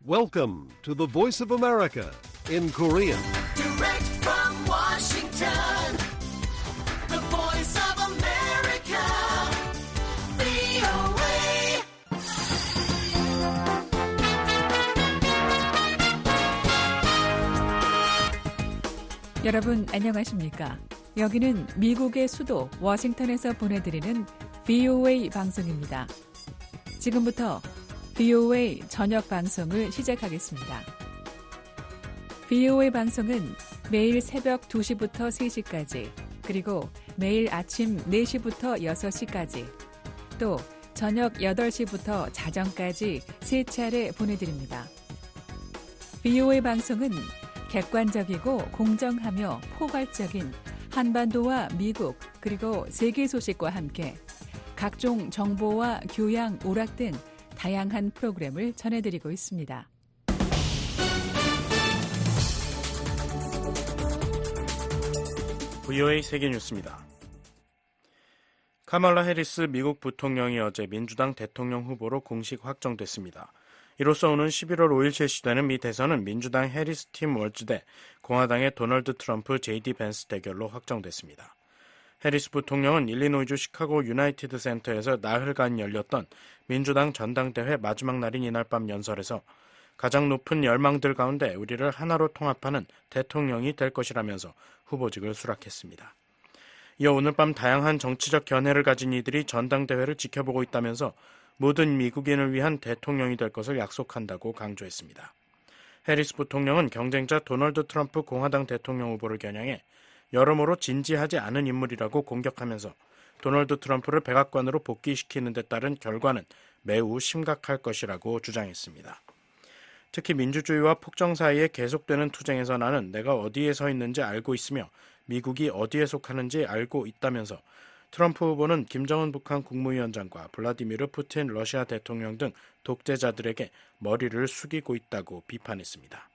Welcome to the Voice of America in Korean. Direct from Washington, the Voice of America, VOA. 여러분 안녕하십니까? 여기는 미국의 수도 워싱턴에서 보내드리는 VOA 방송입니다. 지금부터 VOA 저녁 방송을 시작하겠습니다. VOA 방송은 매일 새벽 2시부터 3시까지, 그리고 매일 아침 4시부터 6시까지, 또 저녁 8시부터 자정까지 3차례 보내드립니다. VOA 방송은 객관적이고 공정하며 포괄적인 한반도와 미국 그리고 세계 소식과 함께 각종 정보와 교양, 오락 등 다양한 프로그램을 전해드리고 있습니다. VOA 세계뉴스입니다. 카말라 해리스 미국 부통령이 어제 민주당 대통령 후보로 공식 확정됐습니다. 이로써 오는 11월 5일 실시되는 미 대선은 민주당 해리스 팀 월즈 대 공화당의 도널드 트럼프 JD 벤스 대결로 확정됐습니다. 해리스 부통령은 일리노이주 시카고 유나이티드 센터에서 나흘간 열렸던 민주당 전당대회 마지막 날인 이날 밤 연설에서 가장 높은 열망들 가운데 우리를 하나로 통합하는 대통령이 될 것이라면서 후보직을 수락했습니다. 이어 오늘 밤 다양한 정치적 견해를 가진 이들이 전당대회를 지켜보고 있다면서 모든 미국인을 위한 대통령이 될 것을 약속한다고 강조했습니다. 해리스 부통령은 경쟁자 도널드 트럼프 공화당 대통령 후보를 겨냥해 여러모로 진지하지 않은 인물이라고 공격하면서 도널드 트럼프를 백악관으로 복귀시키는 데 따른 결과는 매우 심각할 것이라고 주장했습니다. 특히 민주주의와 폭정 사이에 계속되는 투쟁에서 나는 내가 어디에 서 있는지 알고 있으며 미국이 어디에 속하는지 알고 있다면서 트럼프 후보는 김정은 북한 국무위원장과 블라디미르 푸틴 러시아 대통령 등 독재자들에게 머리를 숙이고 있다고 비판했습니다.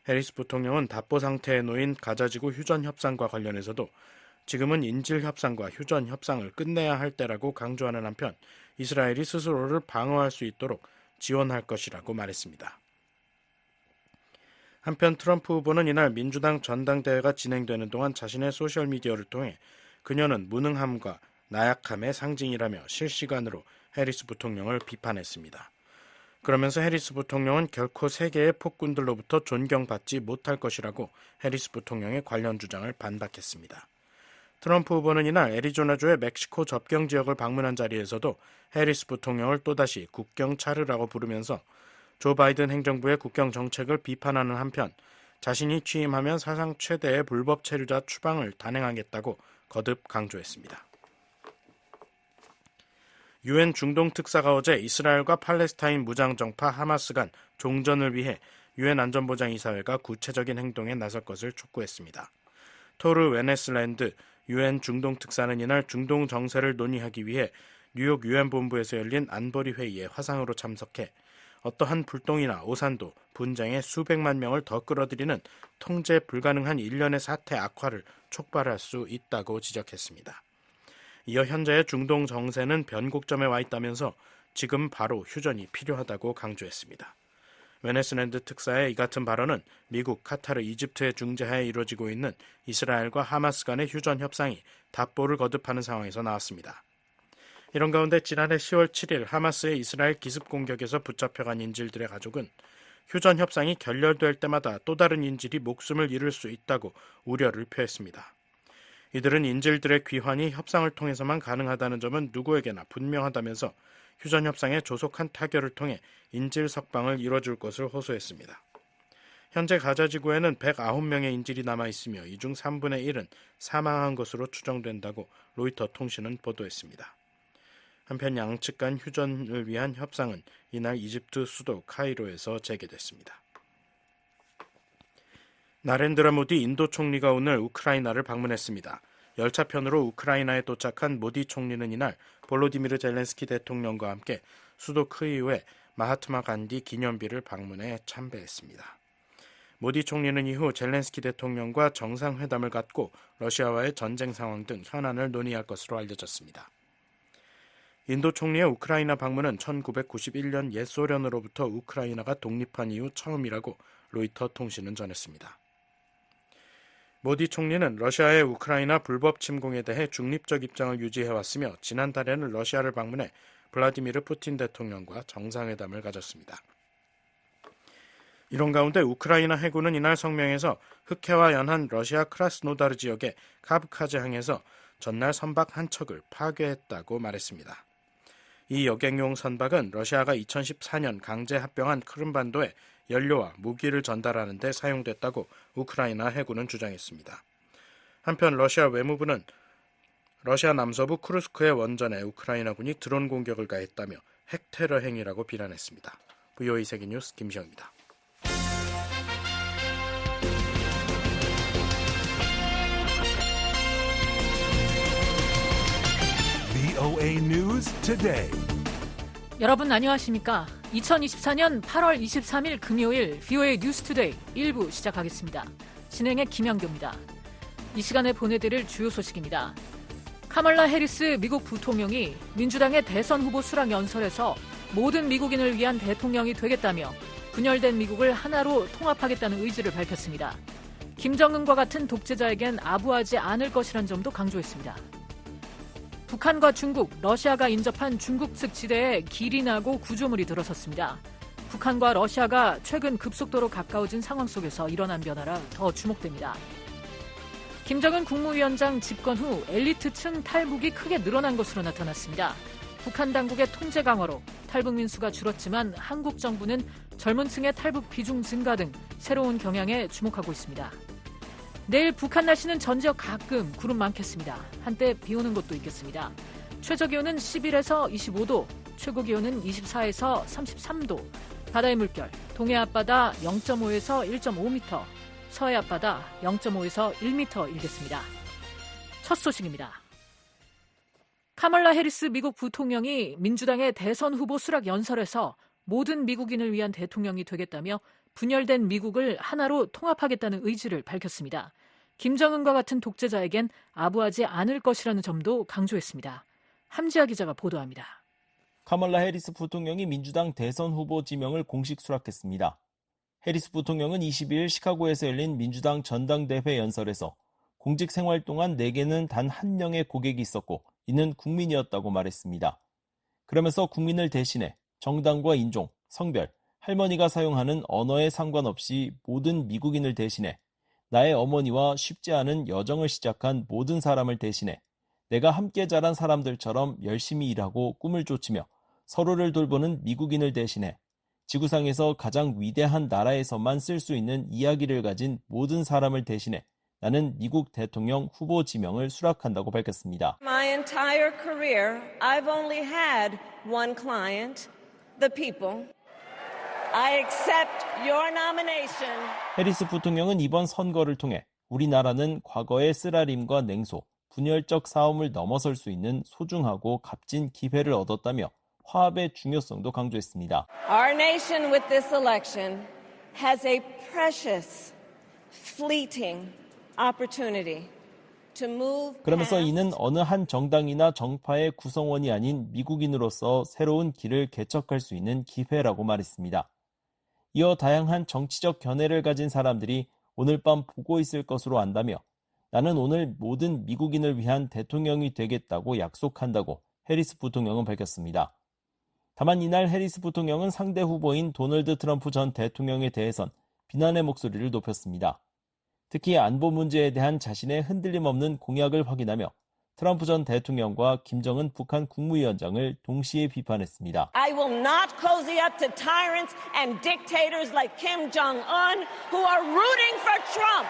해리스 부통령은 답보 상태에 놓인 가자지구 휴전 협상과 관련해서도 지금은 인질 협상과 휴전 협상을 끝내야 할 때라고 강조하는 한편 이스라엘이 스스로를 방어할 수 있도록 지원할 것이라고 말했습니다. 한편 트럼프 후보는 이날 민주당 전당대회가 진행되는 동안 자신의 소셜미디어를 통해 그녀는 무능함과 나약함의 상징이라며 실시간으로 해리스 부통령을 비판했습니다. 그러면서 해리스 부통령은 결코 세계의 폭군들로부터 존경받지 못할 것이라고 해리스 부통령의 관련 주장을 반박했습니다. 트럼프 후보는 이날 애리조나주의 멕시코 접경 지역을 방문한 자리에서도 해리스 부통령을 또다시 국경 차르라고 부르면서 조 바이든 행정부의 국경 정책을 비판하는 한편 자신이 취임하면 사상 최대의 불법 체류자 추방을 단행하겠다고 거듭 강조했습니다. 유엔 중동 특사가 어제 이스라엘과 팔레스타인 무장정파 하마스 간 종전을 위해 유엔 안전보장이사회가 구체적인 행동에 나설 것을 촉구했습니다. 토르 웨네슬랜드 유엔 중동 특사는 이날 중동 정세를 논의하기 위해 뉴욕 유엔 본부에서 열린 안보리 회의에 화상으로 참석해 어떠한 불똥이나 오산도 분쟁에 수백만 명을 더 끌어들이는 통제 불가능한 일련의 사태 악화를 촉발할 수 있다고 지적했습니다. 이어 현재의 중동 정세는 변곡점에 와 있다면서 지금 바로 휴전이 필요하다고 강조했습니다. 웨네슬랜드 특사의 이 같은 발언은 미국, 카타르, 이집트의 중재하에 이루어지고 있는 이스라엘과 하마스 간의 휴전 협상이 답보를 거듭하는 상황에서 나왔습니다. 이런 가운데 지난해 10월 7일 하마스의 이스라엘 기습 공격에서 붙잡혀간 인질들의 가족은 휴전 협상이 결렬될 때마다 또 다른 인질이 목숨을 잃을 수 있다고 우려를 표했습니다. 이들은 인질들의 귀환이 협상을 통해서만 가능하다는 점은 누구에게나 분명하다면서 휴전 협상의 조속한 타결을 통해 인질 석방을 이뤄줄 것을 호소했습니다. 현재 가자지구에는 109명의 인질이 남아있으며 이 중 3분의 1은 사망한 것으로 추정된다고 로이터 통신은 보도했습니다. 한편 양측 간 휴전을 위한 협상은 이날 이집트 수도 카이로에서 재개됐습니다. 나렌드라 모디 인도 총리가 오늘 우크라이나를 방문했습니다. 열차편으로 우크라이나에 도착한 모디 총리는 이날 볼로디미르 젤렌스키 대통령과 함께 수도 크이우의 마하트마 간디 기념비를 방문해 참배했습니다. 모디 총리는 이후 젤렌스키 대통령과 정상회담을 갖고 러시아와의 전쟁 상황 등 현안을 논의할 것으로 알려졌습니다. 인도 총리의 우크라이나 방문은 1991년 옛 소련으로부터 우크라이나가 독립한 이후 처음이라고 로이터 통신은 전했습니다. 모디 총리는 러시아의 우크라이나 불법 침공에 대해 중립적 입장을 유지해왔으며 지난달에는 러시아를 방문해 블라디미르 푸틴 대통령과 정상회담을 가졌습니다. 이런 가운데 우크라이나 해군은 이날 성명에서 흑해와 연한 러시아 크라스노다르 지역의 카브카즈 항에서 전날 선박 한 척을 파괴했다고 말했습니다. 이 여객용 선박은 러시아가 2014년 강제 합병한 크림반도에 연료와 무기를 전달하는 데 사용됐다고 우크라이나 해군은 주장했습니다. 한편 러시아 외무부는 러시아 남서부 쿠르스크의 원전에 우크라이나군이 드론 공격을 가했다며 핵테러 행위라고 비난했습니다. VOA 세계뉴스 김시영입니다. VOA News Today. 여러분 안녕하십니까? 2024년 8월 23일 금요일 VOA 뉴스 투데이 1부 시작하겠습니다. 진행의 김영규입니다. 이 시간에 보내드릴 주요 소식입니다. 카멀라 해리스 미국 부통령이 민주당의 대선 후보 수락 연설에서 모든 미국인을 위한 대통령이 되겠다며 분열된 미국을 하나로 통합하겠다는 의지를 밝혔습니다. 김정은과 같은 독재자에겐 아부하지 않을 것이란 점도 강조했습니다. 북한과 중국, 러시아가 인접한 중국 측 지대에 길이 나고 구조물이 들어섰습니다. 북한과 러시아가 최근 급속도로 가까워진 상황 속에서 일어난 변화라 더 주목됩니다. 김정은 국무위원장 집권 후 엘리트층 탈북이 크게 늘어난 것으로 나타났습니다. 북한 당국의 통제 강화로 탈북 민수가 줄었지만 한국 정부는 젊은 층의 탈북 비중 증가 등 새로운 경향에 주목하고 있습니다. 내일 북한 날씨는 전 지역 가끔 구름 많겠습니다. 한때 비 오는 곳도 있겠습니다. 최저기온은 11에서 25도, 최고기온은 24에서 33도, 바다의 물결, 동해 앞바다 0.5에서 1.5m, 서해 앞바다 0.5에서 1m 일겠습니다. 첫 소식입니다. 카멀라 해리스 미국 부통령이 민주당의 대선 후보 수락 연설에서 모든 미국인을 위한 대통령이 되겠다며 분열된 미국을 하나로 통합하겠다는 의지를 밝혔습니다. 김정은과 같은 독재자에겐 아부하지 않을 것이라는 점도 강조했습니다. 함지아 기자가 보도합니다. 카멀라 해리스 부통령이 민주당 대선 후보 지명을 공식 수락했습니다. 해리스 부통령은 22일 시카고에서 열린 민주당 전당대회 연설에서 공직 생활 동안 내게는 단 한 명의 고객이 있었고 이는 국민이었다고 말했습니다. 그러면서 국민을 대신해 정당과 인종, 성별, 할머니가 사용하는 언어에 상관없이 모든 미국인을 대신해 나의 어머니와 쉽지 않은 여정을 시작한 모든 사람을 대신해 내가 함께 자란 사람들처럼 열심히 일하고 꿈을 쫓으며 서로를 돌보는 미국인을 대신해 지구상에서 가장 위대한 나라에서만 쓸 수 있는 이야기를 가진 모든 사람을 대신해 나는 미국 대통령 후보 지명을 수락한다고 밝혔습니다. My entire career, I've only had one client, the people. I accept your nomination. 해리스 부통령은 이번 선거를 통해 우리나라는 과거의 쓰라림과 냉소, 분열적 싸움을 넘어설 수 있는 소중하고 값진 기회를 얻었다며 화합의 중요성도 강조했습니다. Our nation with this election has a precious, fleeting opportunity to move. 그러면서 이는 어느 한 정당이나 정파의 구성원이 아닌 미국인으로서 새로운 길을 개척할 수 있는 기회라고 말했습니다. 이어 다양한 정치적 견해를 가진 사람들이 오늘 밤 보고 있을 것으로 안다며 나는 오늘 모든 미국인을 위한 대통령이 되겠다고 약속한다고 해리스 부통령은 밝혔습니다. 다만 이날 해리스 부통령은 상대 후보인 도널드 트럼프 전 대통령에 대해선 비난의 목소리를 높였습니다. 특히 안보 문제에 대한 자신의 흔들림 없는 공약을 확인하며 트럼프 전 대통령과 김정은 북한 국무위원장을 동시에 비판했습니다. I will not cozy up to tyrants and dictators like Kim Jong-un who are rooting for Trump.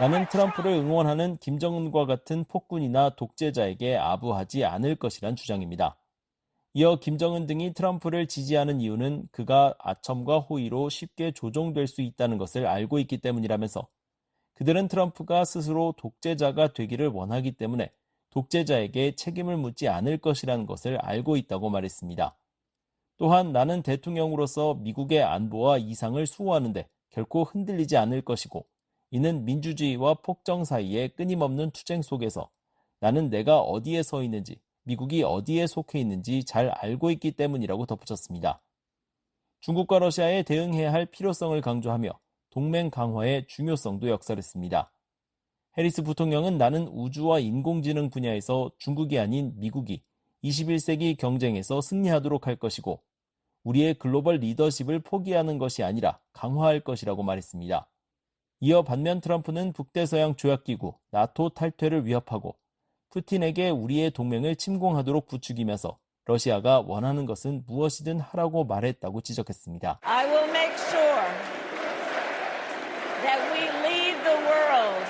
나는 트럼프를 응원하는 김정은과 같은 폭군이나 독재자에게 아부하지 않을 것이란 주장입니다. 이어 김정은 등이 트럼프를 지지하는 이유는 그가 아첨과 호의로 쉽게 조종될 수 있다는 것을 알고 있기 때문이라면서 그들은 트럼프가 스스로 독재자가 되기를 원하기 때문에 독재자에게 책임을 묻지 않을 것이라는 것을 알고 있다고 말했습니다. 또한 나는 대통령으로서 미국의 안보와 이상을 수호하는데 결코 흔들리지 않을 것이고 이는 민주주의와 폭정 사이의 끊임없는 투쟁 속에서 나는 내가 어디에 서 있는지 미국이 어디에 속해 있는지 잘 알고 있기 때문이라고 덧붙였습니다. 중국과 러시아에 대응해야 할 필요성을 강조하며 동맹 강화의 중요성도 역설했습니다. 해리스 부통령은 나는 우주와 인공지능 분야에서 중국이 아닌 미국이 21세기 경쟁에서 승리하도록 할 것이고 우리의 글로벌 리더십을 포기하는 것이 아니라 강화할 것이라고 말했습니다. 이어 반면 트럼프는 북대서양 조약기구 나토 탈퇴를 위협하고 푸틴에게 우리의 동맹을 침공하도록 부추기면서 러시아가 원하는 것은 무엇이든 하라고 말했다고 지적했습니다. I will make sure that we lead the world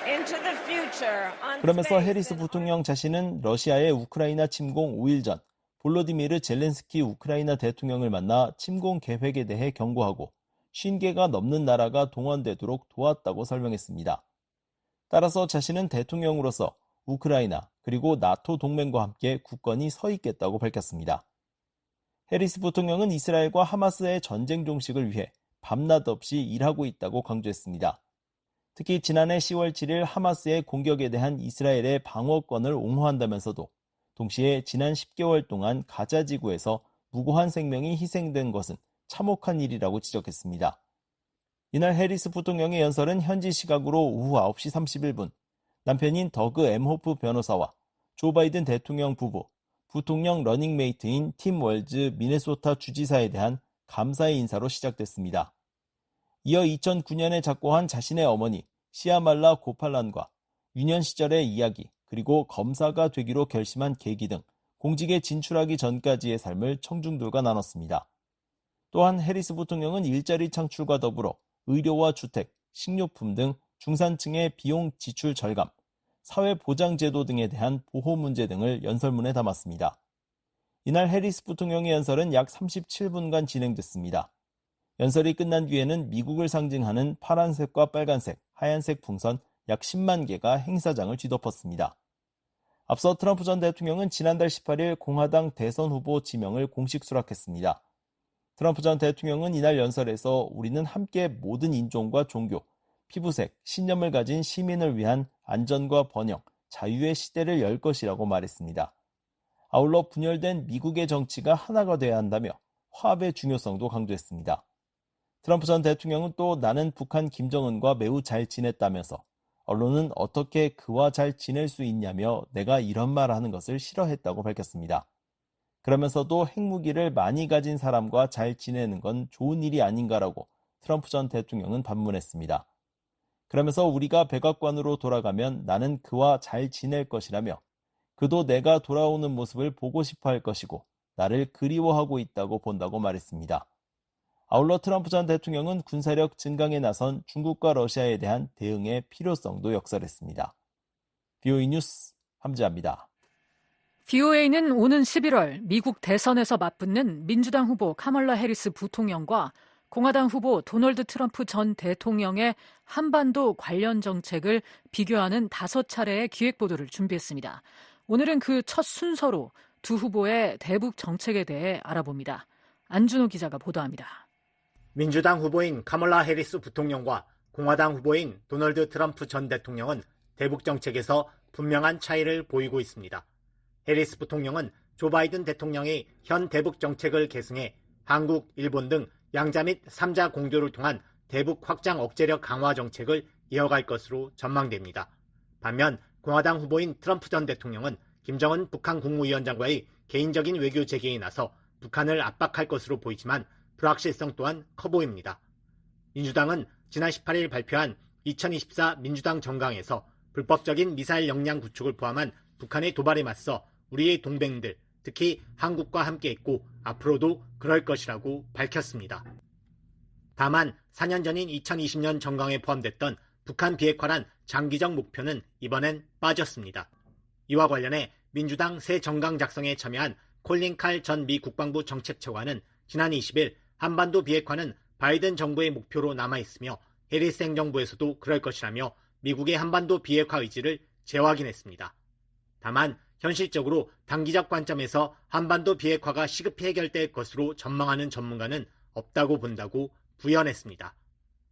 into the future on 그러면서 space 해리스 and 부통령 자신은 러시아의 우크라이나 침공 5일 전 볼로디미르 젤렌스키 우크라이나 대통령을 만나 침공 계획에 대해 경고하고 50개가 넘는 나라가 동원되도록 도왔다고 설명했습니다. 따라서 자신은 대통령으로서 우크라이나 그리고 나토 동맹과 함께 굳건히 서 있겠다고 밝혔습니다. 해리스 부통령은 이스라엘과 하마스의 전쟁 종식을 위해 밤낮 없이 일하고 있다고 강조했습니다. 특히 지난해 10월 7일 하마스의 공격에 대한 이스라엘의 방어권을 옹호한다면서도 동시에 지난 10개월 동안 가자 지구에서 무고한 생명이 희생된 것은 참혹한 일이라고 지적했습니다. 이날 해리스 부통령의 연설은 현지 시각으로 오후 9시 31분 남편인 더그 엠호프 변호사와 조 바이든 대통령 부부, 부통령 러닝메이트인 팀 월즈 미네소타 주지사에 대한 감사의 인사로 시작됐습니다. 이어 2009년에 작고한 자신의 어머니 시아말라 고팔란과 유년 시절의 이야기 그리고 검사가 되기로 결심한 계기 등 공직에 진출하기 전까지의 삶을 청중들과 나눴습니다. 또한 해리스 부통령은 일자리 창출과 더불어 의료와 주택, 식료품 등 중산층의 비용 지출 절감, 사회보장제도 등에 대한 보호 문제 등을 연설문에 담았습니다. 이날 해리스 부통령의 연설은 약 37분간 진행됐습니다. 연설이 끝난 뒤에는 미국을 상징하는 파란색과 빨간색, 하얀색 풍선 약 10만 개가 행사장을 뒤덮었습니다. 앞서 트럼프 전 대통령은 지난달 18일 공화당 대선 후보 지명을 공식 수락했습니다. 트럼프 전 대통령은 이날 연설에서 우리는 함께 모든 인종과 종교, 피부색, 신념을 가진 시민을 위한 안전과 번영, 자유의 시대를 열 것이라고 말했습니다. 아울러 분열된 미국의 정치가 하나가 돼야 한다며 화합의 중요성도 강조했습니다. 트럼프 전 대통령은 또 나는 북한 김정은과 매우 잘 지냈다면서 언론은 어떻게 그와 잘 지낼 수 있냐며 내가 이런 말 하는 것을 싫어했다고 밝혔습니다. 그러면서도 핵무기를 많이 가진 사람과 잘 지내는 건 좋은 일이 아닌가라고 트럼프 전 대통령은 반문했습니다. 그러면서 우리가 백악관으로 돌아가면 나는 그와 잘 지낼 것이라며 그도 내가 돌아오는 모습을 보고 싶어 할 것이고 나를 그리워하고 있다고 본다고 말했습니다. 아울러 트럼프 전 대통령은 군사력 증강에 나선 중국과 러시아에 대한 대응의 필요성도 역설했습니다. VOA 뉴스 함지아입니다. VOA는 오는 11월 미국 대선에서 맞붙는 민주당 후보 카멀라 해리스 부통령과 공화당 후보 도널드 트럼프 전 대통령의 한반도 관련 정책을 비교하는 5차례의 기획보도를 준비했습니다. 오늘은 그 첫 순서로 두 후보의 대북 정책에 대해 알아봅니다. 안준호 기자가 보도합니다. 민주당 후보인 카멀라 해리스 부통령과 공화당 후보인 도널드 트럼프 전 대통령은 대북 정책에서 분명한 차이를 보이고 있습니다. 해리스 부통령은 조 바이든 대통령이 현 대북 정책을 계승해 한국, 일본 등 양자 및 3자 공조를 통한 대북 확장 억제력 강화 정책을 이어갈 것으로 전망됩니다. 반면 공화당 후보인 트럼프 전 대통령은 김정은 북한 국무위원장과의 개인적인 외교 재개에 나서 북한을 압박할 것으로 보이지만 불확실성 또한 커 보입니다. 민주당은 지난 18일 발표한 2024 민주당 정강에서 불법적인 미사일 역량 구축을 포함한 북한의 도발에 맞서 우리의 동맹들, 특히 한국과 함께했고 앞으로도 그럴 것이라고 밝혔습니다. 다만 4년 전인 2020년 정강에 포함됐던 북한 비핵화란 장기적 목표는 이번엔 빠졌습니다. 이와 관련해 민주당 새 정강 작성에 참여한 콜린 칼 전 미 국방부 정책처관은 지난 20일 한반도 비핵화는 바이든 정부의 목표로 남아있으며 해리스 행정부에서도 그럴 것이라며 미국의 한반도 비핵화 의지를 재확인했습니다. 다만 현실적으로 단기적 관점에서 한반도 비핵화가 시급히 해결될 것으로 전망하는 전문가는 없다고 본다고 부연했습니다.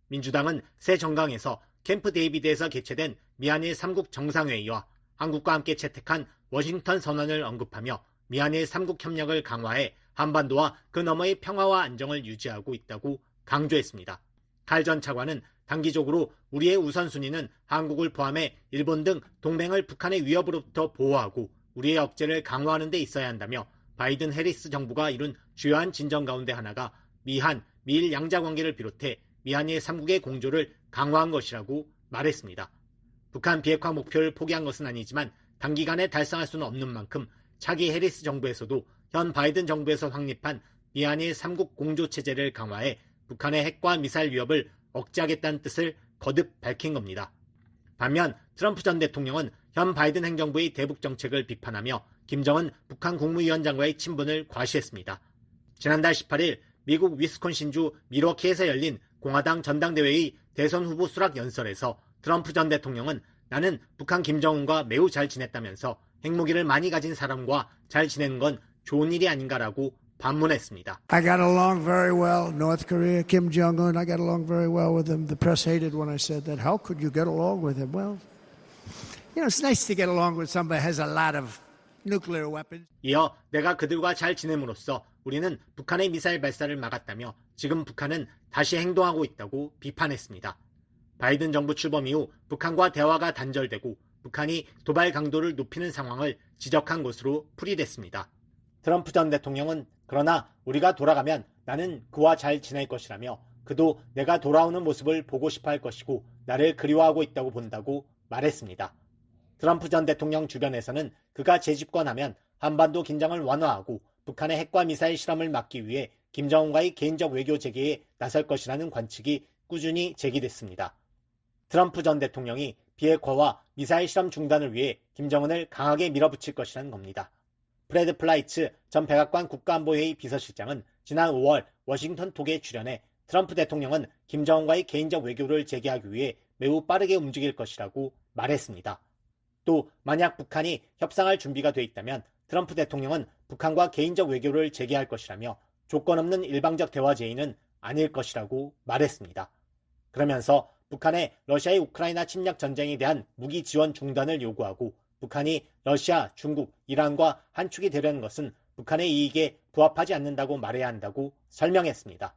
민주당은 새 정강에서 캠프 데이비드에서 개최된 미한일 3국 정상회의와 한국과 함께 채택한 워싱턴 선언을 언급하며 미한일 3국 협력을 강화해 한반도와 그 너머의 평화와 안정을 유지하고 있다고 강조했습니다. 칼 전 차관은 단기적으로 우리의 우선순위는 한국을 포함해 일본 등 동맹을 북한의 위협으로부터 보호하고 우리의 억제를 강화하는 데 있어야 한다며 바이든 해리스 정부가 이룬 주요한 진전 가운데 하나가 미한, 미일 양자관계를 비롯해 미한일 3국의 공조를 강화한 것이라고 말했습니다. 북한 비핵화 목표를 포기한 것은 아니지만 단기간에 달성할 수는 없는 만큼 차기 해리스 정부에서도 현 바이든 정부에서 확립한 미한일 3국 공조체제를 강화해 북한의 핵과 미사일 위협을 억제하겠다는 뜻을 거듭 밝힌 겁니다. 반면 트럼프 전 대통령은 현 바이든 행정부의 대북 정책을 비판하며 김정은 북한 국무위원장과의 친분을 과시했습니다. 지난달 18일 미국 위스콘신주 밀워키에서 열린 공화당 전당대회의 대선 후보 수락 연설에서 트럼프 전 대통령은 나는 북한 김정은과 매우 잘 지냈다면서 핵무기를 많이 가진 사람과 잘 지내는 건 좋은 일이 아닌가라고 반문했습니다. I got along very well. North Korea, Kim Jong-un, I got along very well with him. The press hated when I said that. How could you get along with him? Well, it's nice to get along with somebody who has a lot of nuclear weapons. 이어 내가 그들과 잘 지냄으로써 우리는 북한의 미사일 발사를 막았다며 지금 북한은 다시 행동하고 있다고 비판했습니다. 바이든 정부 출범 이후 북한과 대화가 단절되고 북한이 도발 강도를 높이는 상황을 지적한 것으로 풀이됐습니다. 트럼프 전 대통령은 그러나 우리가 돌아가면 나는 그와 잘 지낼 것이라며 그도 내가 돌아오는 모습을 보고 싶어 할 것이고 나를 그리워하고 있다고 본다고 말했습니다. 트럼프 전 대통령 주변에서는 그가 재집권하면 한반도 긴장을 완화하고 북한의 핵과 미사일 실험을 막기 위해 김정은과의 개인적 외교 재개에 나설 것이라는 관측이 꾸준히 제기됐습니다. 트럼프 전 대통령이 비핵화와 미사일 실험 중단을 위해 김정은을 강하게 밀어붙일 것이라는 겁니다. 프레드 플라이츠 전 백악관 국가안보회의 비서실장은 지난 5월 워싱턴 톡에 출연해 트럼프 대통령은 김정은과의 개인적 외교를 재개하기 위해 매우 빠르게 움직일 것이라고 말했습니다. 또 만약 북한이 협상할 준비가 돼 있다면 트럼프 대통령은 북한과 개인적 외교를 재개할 것이라며 조건 없는 일방적 대화 제의는 아닐 것이라고 말했습니다. 그러면서 북한의 러시아의 우크라이나 침략 전쟁에 대한 무기 지원 중단을 요구하고 북한이 러시아, 중국, 이란과 한 축이 되려는 것은 북한의 이익에 부합하지 않는다고 말해야 한다고 설명했습니다.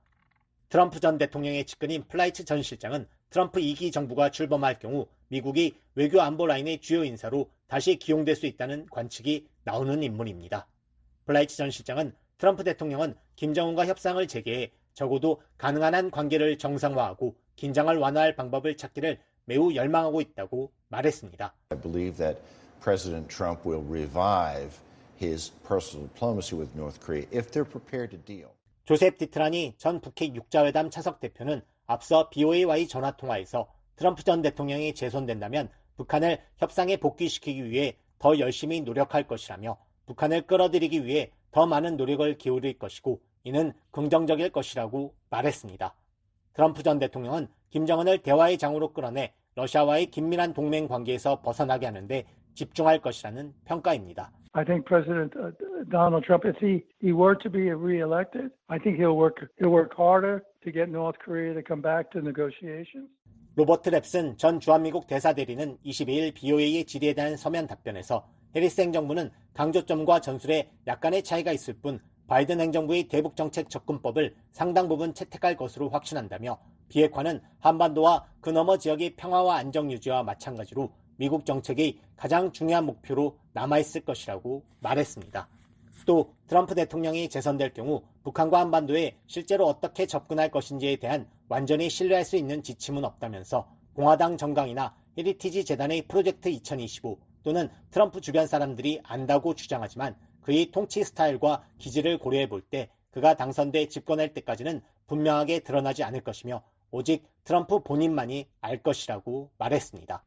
트럼프 전 대통령의 측근인 플라이츠 전 실장은 트럼프 2기 정부가 출범할 경우 미국이 외교 안보 라인의 주요 인사로 다시 기용될 수 있다는 관측이 나오는 인물입니다. 플라이츠 전 실장은 트럼프 대통령은 김정은과 협상을 재개해 적어도 가능한 한 관계를 정상화하고 긴장을 완화할 방법을 찾기를 매우 열망하고 있다고 말했습니다. I believe that President Trump will revive his personal diplomacy with North Korea if they're prepared to deal. 조셉 디트라니 전 북핵 육자회담 차석 대표는 앞서 BOA와의 전화통화에서 트럼프 전 대통령이 재선된다면 북한을 협상에 복귀시키기 위해 더 열심히 노력할 것이라며 북한을 끌어들이기 위해 더 많은 노력을 기울일 것이고 이는 긍정적일 것이라고 말했습니다. 트럼프 전 대통령은 김정은을 대화의 장으로 끌어내 러시아와의 긴밀한 동맹 관계에서 벗어나게 하는데 집중할 것이라는 평가입니다. I think President Donald Trump, if he were to be re-elected, I think he'll work harder to get North Korea to come back to negotiations. 로버트 랩슨 전 주한미국 대사대리는 22일 BOA의 질의에 대한 서면 답변에서 해리스 행정부는 강조점과 전술에 약간의 차이가 있을 뿐 바이든 행정부의 대북정책 접근법을 상당 부분 채택할 것으로 확신한다며 비핵화는 한반도와 그 너머 지역의 평화와 안정 유지와 마찬가지로 미국 정책의 가장 중요한 목표로 남아있을 것이라고 말했습니다. 또 트럼프 대통령이 재선될 경우 북한과 한반도에 실제로 어떻게 접근할 것인지에 대한 완전히 신뢰할 수 있는 지침은 없다면서 공화당 정강이나 헤리티지 재단의 프로젝트 2025 또는 트럼프 주변 사람들이 안다고 주장하지만 그의 통치 스타일과 기질을 고려해 볼 때 그가 당선돼 집권할 때까지는 분명하게 드러나지 않을 것이며 오직 트럼프 본인만이 알 것이라고 말했습니다.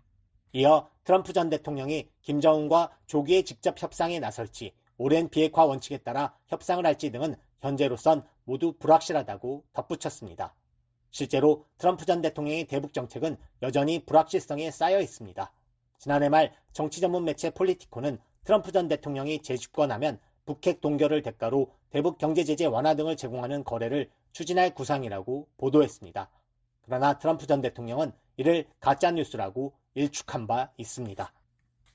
이어 트럼프 전 대통령이 김정은과 조기에 직접 협상에 나설지 오랜 비핵화 원칙에 따라 협상을 할지 등은 현재로선 모두 불확실하다고 덧붙였습니다. 실제로 트럼프 전 대통령의 대북 정책은 여전히 불확실성에 쌓여 있습니다. 지난해 말 정치 전문 매체 폴리티코는 트럼프 전 대통령이 재집권하면 북핵 동결을 대가로 대북 경제 제재 완화 등을 제공하는 거래를 추진할 구상이라고 보도했습니다. 그러나 트럼프 전 대통령은 이를 가짜뉴스라고 일축한 바 있습니다.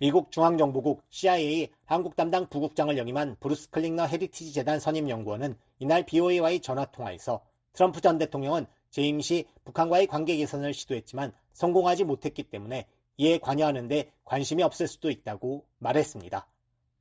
미국 중앙정보국 CIA 한국 담당 부국장을 역임한 브루스 클링너 헤리티지 재단 선임 연구원은 이날 BOA와의 전화통화에서 트럼프 전 대통령은 재임 시 북한과의 관계 개선을 시도했지만 성공하지 못했기 때문에 이에 관여하는 데 관심이 없을 수도 있다고 말했습니다.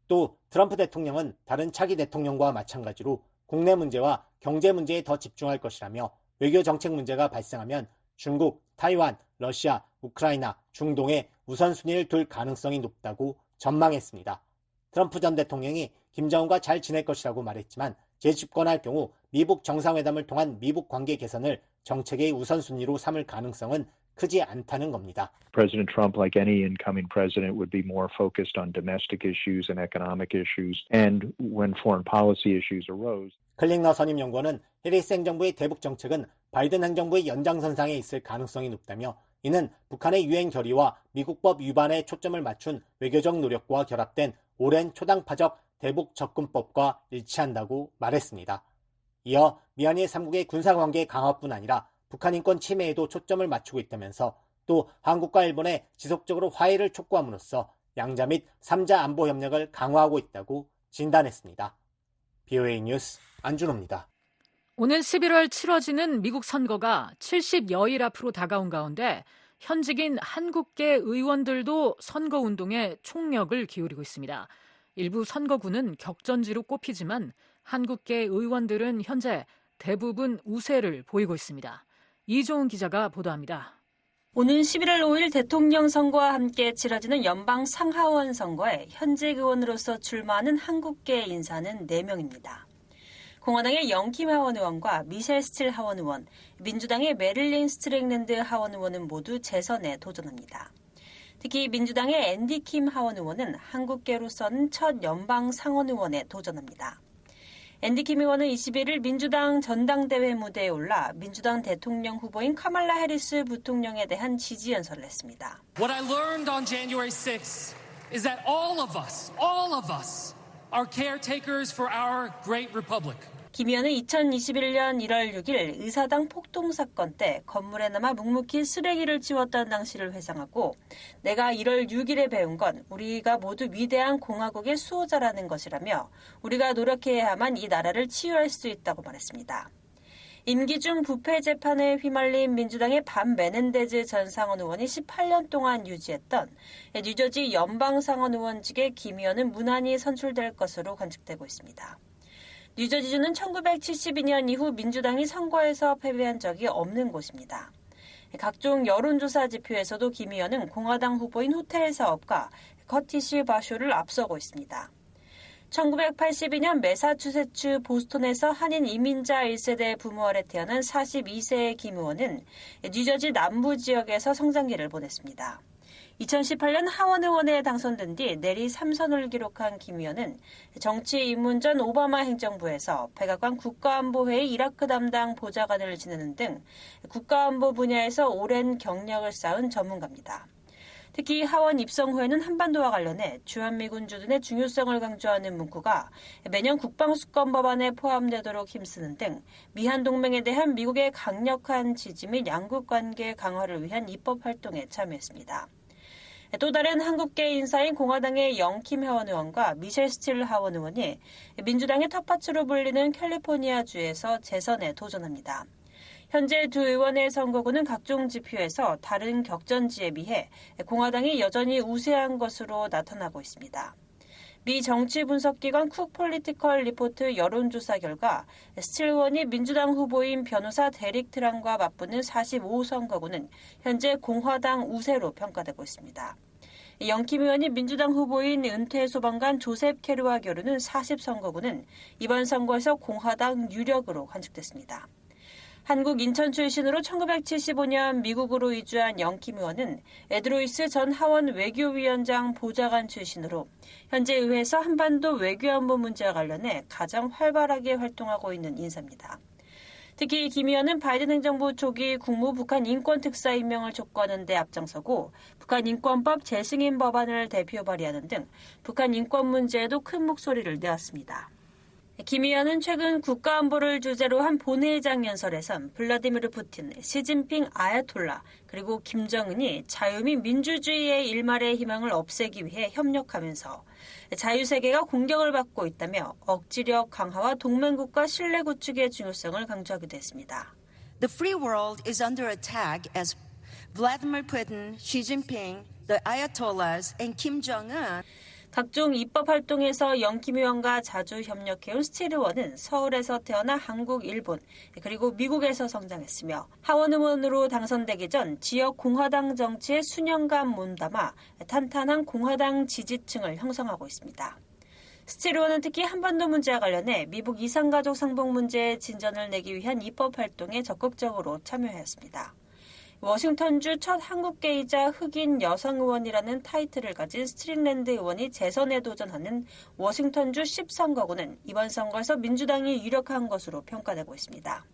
또 트럼프 대통령은 다른 차기 대통령과 마찬가지로 국내 문제와 경제 문제에 더 집중할 것이라며 외교 정책 문제가 발생하면 중국, 타이완, 러시아, 우크라이나, 중동에 우선순위를 둘 가능성이 높다고 전망했습니다. 트럼프 전 대통령이 김정은과 잘 지낼 것이라고 말했지만 재집권할 경우 미북 정상회담을 통한 미북 관계 개선을 정책의 우선순위로 삼을 가능성은 크지 않다는 겁니다. President Trump, like any incoming president, would be more focused on domestic issues and economic issues. And when foreign policy issues arose, 클링너 선임 연구원은 해리스 행정부의 대북 정책은 바이든 행정부의 연장선상에 있을 가능성이 높다며 이는 북한의 유엔 결의와 미국법 위반에 초점을 맞춘 외교적 노력과 결합된 오랜 초당파적 대북 접근법과 일치한다고 말했습니다. 이어 미한일 3국의 군사관계 강화뿐 아니라 북한 인권 침해에도 초점을 맞추고 있다면서 또 한국과 일본에 지속적으로 화해를 촉구함으로써 양자 및 3자 안보 협력을 강화하고 있다고 진단했습니다. BOA 뉴스 안준호입니다. 오는 11월 치러지는 미국 선거가 70여일 앞으로 다가온 가운데 현직인 한국계 의원들도 선거운동에 총력을 기울이고 있습니다. 일부 선거구는 격전지로 꼽히지만 한국계 의원들은 현재 대부분 우세를 보이고 있습니다. 이종훈 기자가 보도합니다. 오는 11월 5일 대통령 선거와 함께 치러지는 연방 상하원 선거에 현직 의원으로서 출마하는 한국계 인사는 4명입니다. 공화당의 영킴 하원 의원과 미셸 스틸 하원 의원, 민주당의 메릴린 스트릭랜드 하원 의원은 모두 재선에 도전합니다. 특히 민주당의 앤디 킴 하원 의원은 한국계로서는 첫 연방 상원 의원에 도전합니다. 앤디 킴 의원은 21일 민주당 전당대회 무대에 올라 민주당 대통령 후보인 카말라 해리스 부통령에 대한 지지 연설을 했습니다. What I learned on January 6th is that all of us are caretakers for our great republic. 김 의원은 2021년 1월 6일 의사당 폭동 사건 때 건물에 남아 묵묵히 쓰레기를 치웠던 당시를 회상하고 내가 1월 6일에 배운 건 우리가 모두 위대한 공화국의 수호자라는 것이라며 우리가 노력해야만 이 나라를 치유할 수 있다고 말했습니다. 임기 중 부패 재판에 휘말린 민주당의 반 메넨데즈 전 상원 의원이 18년 동안 유지했던 뉴저지 연방 상원 의원직에 김 의원은 무난히 선출될 것으로 관측되고 있습니다. 뉴저지주는 1972년 이후 민주당이 선거에서 패배한 적이 없는 곳입니다. 각종 여론조사 지표에서도 김 의원은 공화당 후보인 호텔 사업가 커티시 바쇼를 앞서고 있습니다. 1982년 매사추세츠 보스턴에서 한인 이민자 1세대 부모 아래 태어난 42세의 김 의원은 뉴저지 남부 지역에서 성장기를 보냈습니다. 2018년 하원 의원에 당선된 뒤 내리 3선을 기록한 김 의원은 정치 입문 전 오바마 행정부에서 백악관 국가안보회의 이라크 담당 보좌관을 지내는 등 국가안보 분야에서 오랜 경력을 쌓은 전문가입니다. 특히 하원 입성 후에는 한반도와 관련해 주한미군 주둔의 중요성을 강조하는 문구가 매년 국방수권 법안에 포함되도록 힘쓰는 등 미한 동맹에 대한 미국의 강력한 지지 및 양국 관계 강화를 위한 입법 활동에 참여했습니다. 또 다른 한국계 인사인 공화당의 영킴 하원 의원과 미셸 스틸 하원 의원이 민주당의 텃밭으로 불리는 캘리포니아주에서 재선에 도전합니다. 현재 두 의원의 선거구는 각종 지표에서 다른 격전지에 비해 공화당이 여전히 우세한 것으로 나타나고 있습니다. 미 정치 분석기관 쿡 폴리티컬 리포트 여론조사 결과 스틸 의원이 민주당 후보인 변호사 데릭 트랑과 맞붙는 45선거구는 현재 공화당 우세로 평가되고 있습니다. 영킴 의원이 민주당 후보인 은퇴 소방관 조셉 케르와 겨루는 40선거구는 이번 선거에서 공화당 유력으로 관측됐습니다. 한국 인천 출신으로 1975년 미국으로 이주한 영킴 의원은 에드로이스 전 하원 외교위원장 보좌관 출신으로 현재 의회에서 한반도 외교안보 문제와 관련해 가장 활발하게 활동하고 있는 인사입니다. 특히 김 의원은 바이든 행정부 초기 국무 북한 인권 특사 임명을 촉구하는 데 앞장서고 북한 인권법 재승인 법안을 대표 발의하는 등 북한 인권 문제에도 큰 목소리를 내었습니다. 김 의원은 최근 국가안보를 주제로 한 본회의장 연설에선 블라디미르 푸틴, 시진핑 아야톨라, 그리고 김정은이 자유 및 민주주의의 일말의 희망을 없애기 위해 협력하면서 자유세계가 공격을 받고 있다며 억지력 강화와 동맹국가 신뢰 구축의 중요성을 강조하기도 했습니다. The free world is under attack as Vladimir Putin, Xi Jinping, the Ayatollahs, and Kim Jong-un. 각종 입법 활동에서 영김 의원과 자주 협력해온 스틸 의원은 서울에서 태어나 한국, 일본, 그리고 미국에서 성장했으며 하원 의원으로 당선되기 전 지역 공화당 정치에 수년간 몸담아 탄탄한 공화당 지지층을 형성하고 있습니다. 스틸 의원은 특히 한반도 문제와 관련해 미국 이산가족 상봉 문제에 진전을 내기 위한 입법 활동에 적극적으로 참여했습니다. 워싱턴주 첫 한국계이자 흑인 여성 의원이라는 타이틀을 가진 스트링랜드 의원이 재선에 도전하는 워싱턴주 10선거구는 이번 선거에서 민주당이 유력한 것으로 평가되고 있습니다.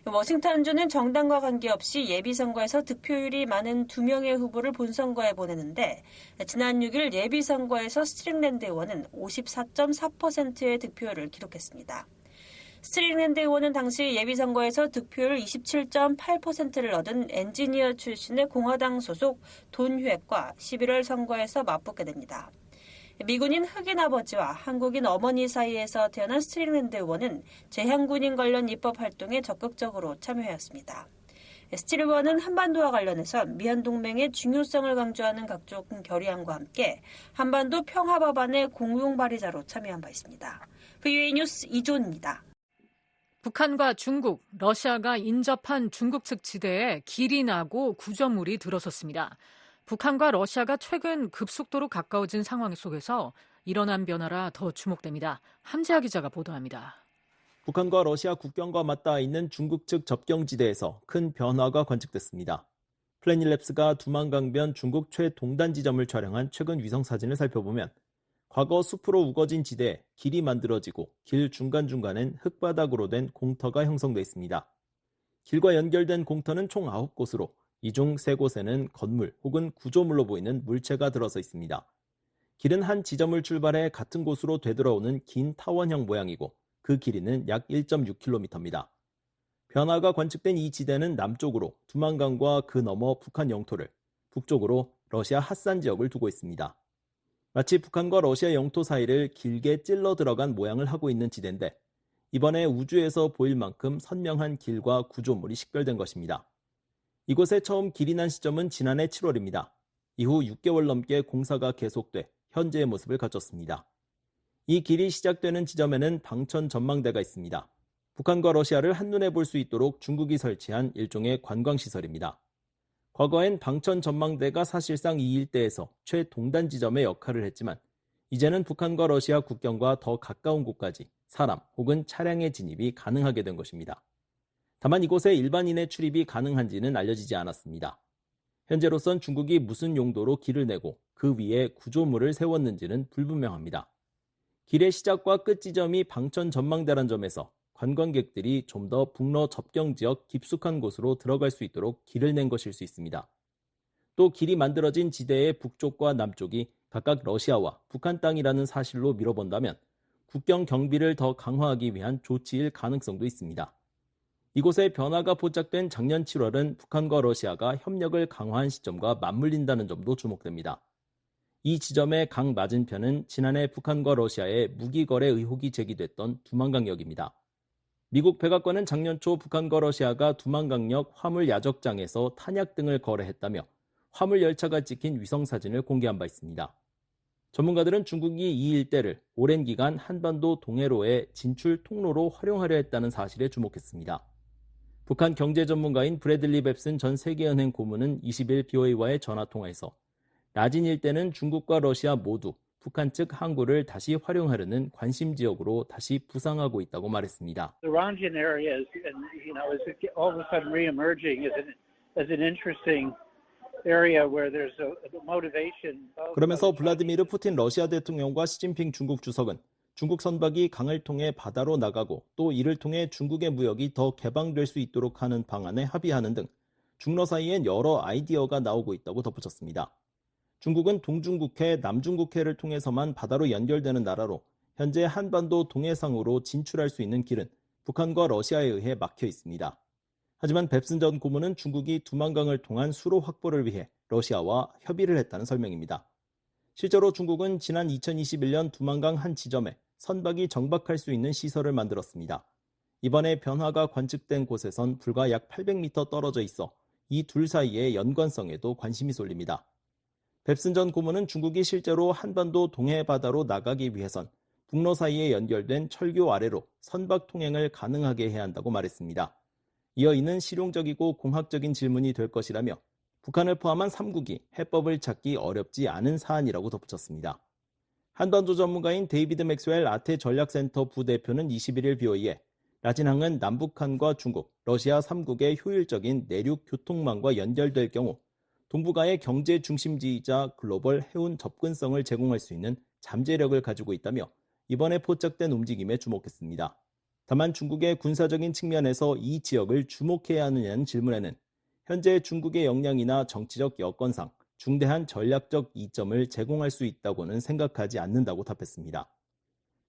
워싱턴주는 정당과 관계없이 예비선거에서 득표율이 많은 2명의 후보를 본선거에 보내는데 지난 6일 예비선거에서 스트링랜드 의원은 54.4%의 득표율을 기록했습니다. 스트링랜드 의원은 당시 예비선거에서 득표율 27.8%를 얻은 엔지니어 출신의 공화당 소속 돈 휴액과 11월 선거에서 맞붙게 됩니다. 미군인 흑인 아버지와 한국인 어머니 사이에서 태어난 스트링랜드 의원은 재향군인 관련 입법 활동에 적극적으로 참여했습니다. 스틸 의원은 한반도와 관련해서 미한동맹의 중요성을 강조하는 각종 결의안과 함께 한반도 평화법안의 공동 발의자로 참여한 바 있습니다. VOA 뉴스 이조은입니다. 북한과 중국, 러시아가 인접한 중국 측 지대에 길이 나고 구조물이 들어섰습니다. 북한과 러시아가 최근 급속도로 가까워진 상황 속에서 일어난 변화라 더 주목됩니다. 함재하 기자가 보도합니다. 북한과 러시아 국경과 맞닿아 있는 중국 측 접경지대에서 큰 변화가 관측됐습니다. 플래닛랩스가 두만강변 중국 최동단 지점을 촬영한 최근 위성사진을 살펴보면 과거 숲으로 우거진 지대에 길이 만들어지고 길 중간중간엔 흙바닥으로 된 공터가 형성돼 있습니다. 길과 연결된 공터는 총 9곳으로 이 중 3곳에는 건물 혹은 구조물로 보이는 물체가 들어서 있습니다. 길은 한 지점을 출발해 같은 곳으로 되돌아오는 긴 타원형 모양이고 그 길이는 약 1.6km입니다. 변화가 관측된 이 지대는 남쪽으로 두만강과 그 너머 북한 영토를, 북쪽으로 러시아 핫산 지역을 두고 있습니다. 마치 북한과 러시아 영토 사이를 길게 찔러 들어간 모양을 하고 있는 지대인데 이번에 우주에서 보일 만큼 선명한 길과 구조물이 식별된 것입니다. 이곳에 처음 길이 난 시점은 지난해 7월입니다. 이후 6개월 넘게 공사가 계속돼 현재의 모습을 갖췄습니다. 이 길이 시작되는 지점에는 방천 전망대가 있습니다. 북한과 러시아를 한눈에 볼 수 있도록 중국이 설치한 일종의 관광시설입니다. 과거엔 방천 전망대가 사실상 이 일대에서 최동단 지점의 역할을 했지만 이제는 북한과 러시아 국경과 더 가까운 곳까지 사람 혹은 차량의 진입이 가능하게 된 것입니다. 다만 이곳에 일반인의 출입이 가능한지는 알려지지 않았습니다. 현재로선 중국이 무슨 용도로 길을 내고 그 위에 구조물을 세웠는지는 불분명합니다. 길의 시작과 끝 지점이 방천 전망대란 점에서 관광객들이 좀 더 북러 접경 지역 깊숙한 곳으로 들어갈 수 있도록 길을 낸 것일 수 있습니다. 또 길이 만들어진 지대의 북쪽과 남쪽이 각각 러시아와 북한 땅이라는 사실로 미뤄본다면 국경 경비를 더 강화하기 위한 조치일 가능성도 있습니다. 이곳에 변화가 포착된 작년 7월은 북한과 러시아가 협력을 강화한 시점과 맞물린다는 점도 주목됩니다. 이 지점의 강 맞은편은 지난해 북한과 러시아의 무기 거래 의혹이 제기됐던 두만강역입니다. 미국 백악관은 작년 초 북한과 러시아가 두만강역 화물 야적장에서 탄약 등을 거래했다며 화물 열차가 찍힌 위성사진을 공개한 바 있습니다. 전문가들은 중국이 이 일대를 오랜 기간 한반도 동해로의 진출 통로로 활용하려 했다는 사실에 주목했습니다. 북한 경제 전문가인 브래들리 뱁슨 전 세계은행 고문은 20일 BOA와의 전화통화에서 라진 일대는 중국과 러시아 모두 북한 측 항구를 다시 활용하려는 관심 지역으로 다시 부상하고 있다고 말했습니다. The Ranjin area is all of a sudden re-emerging as an interesting area where there's a motivation. 그러면서 블라디미르 푸틴 러시아 대통령과 시진핑 중국 주석은 중국 선박이 강을 통해 바다로 나가고 또 이를 통해 중국의 무역이 더 개방될 수 있도록 하는 방안에 합의하는 등 중러 사이엔 여러 아이디어가 나오고 있다고 덧붙였습니다. 중국은 동중국해, 남중국해를 통해서만 바다로 연결되는 나라로 현재 한반도 동해상으로 진출할 수 있는 길은 북한과 러시아에 의해 막혀 있습니다. 하지만 뱁슨 전 고문은 중국이 두만강을 통한 수로 확보를 위해 러시아와 협의를 했다는 설명입니다. 실제로 중국은 지난 2021년 두만강 한 지점에 선박이 정박할 수 있는 시설을 만들었습니다. 이번에 변화가 관측된 곳에선 불과 약 800m 떨어져 있어 이 둘 사이의 연관성에도 관심이 쏠립니다. 뱁슨 전 고문은 중국이 실제로 한반도 동해 바다로 나가기 위해선 북로 사이에 연결된 철교 아래로 선박 통행을 가능하게 해야 한다고 말했습니다. 이어 이는 실용적이고 공학적인 질문이 될 것이라며 북한을 포함한 3국이 해법을 찾기 어렵지 않은 사안이라고 덧붙였습니다. 한반도 전문가인 데이비드 맥스웰 아태 전략센터 부대표는 21일 BOE에 라진항은 남북한과 중국, 러시아 3국의 효율적인 내륙 교통망과 연결될 경우 동북아의 경제 중심지이자 글로벌 해운 접근성을 제공할 수 있는 잠재력을 가지고 있다며 이번에 포착된 움직임에 주목했습니다. 다만 중국의 군사적인 측면에서 이 지역을 주목해야 하느냐는 질문에는 현재 중국의 역량이나 정치적 여건상 중대한 전략적 이점을 제공할 수 있다고는 생각하지 않는다고 답했습니다.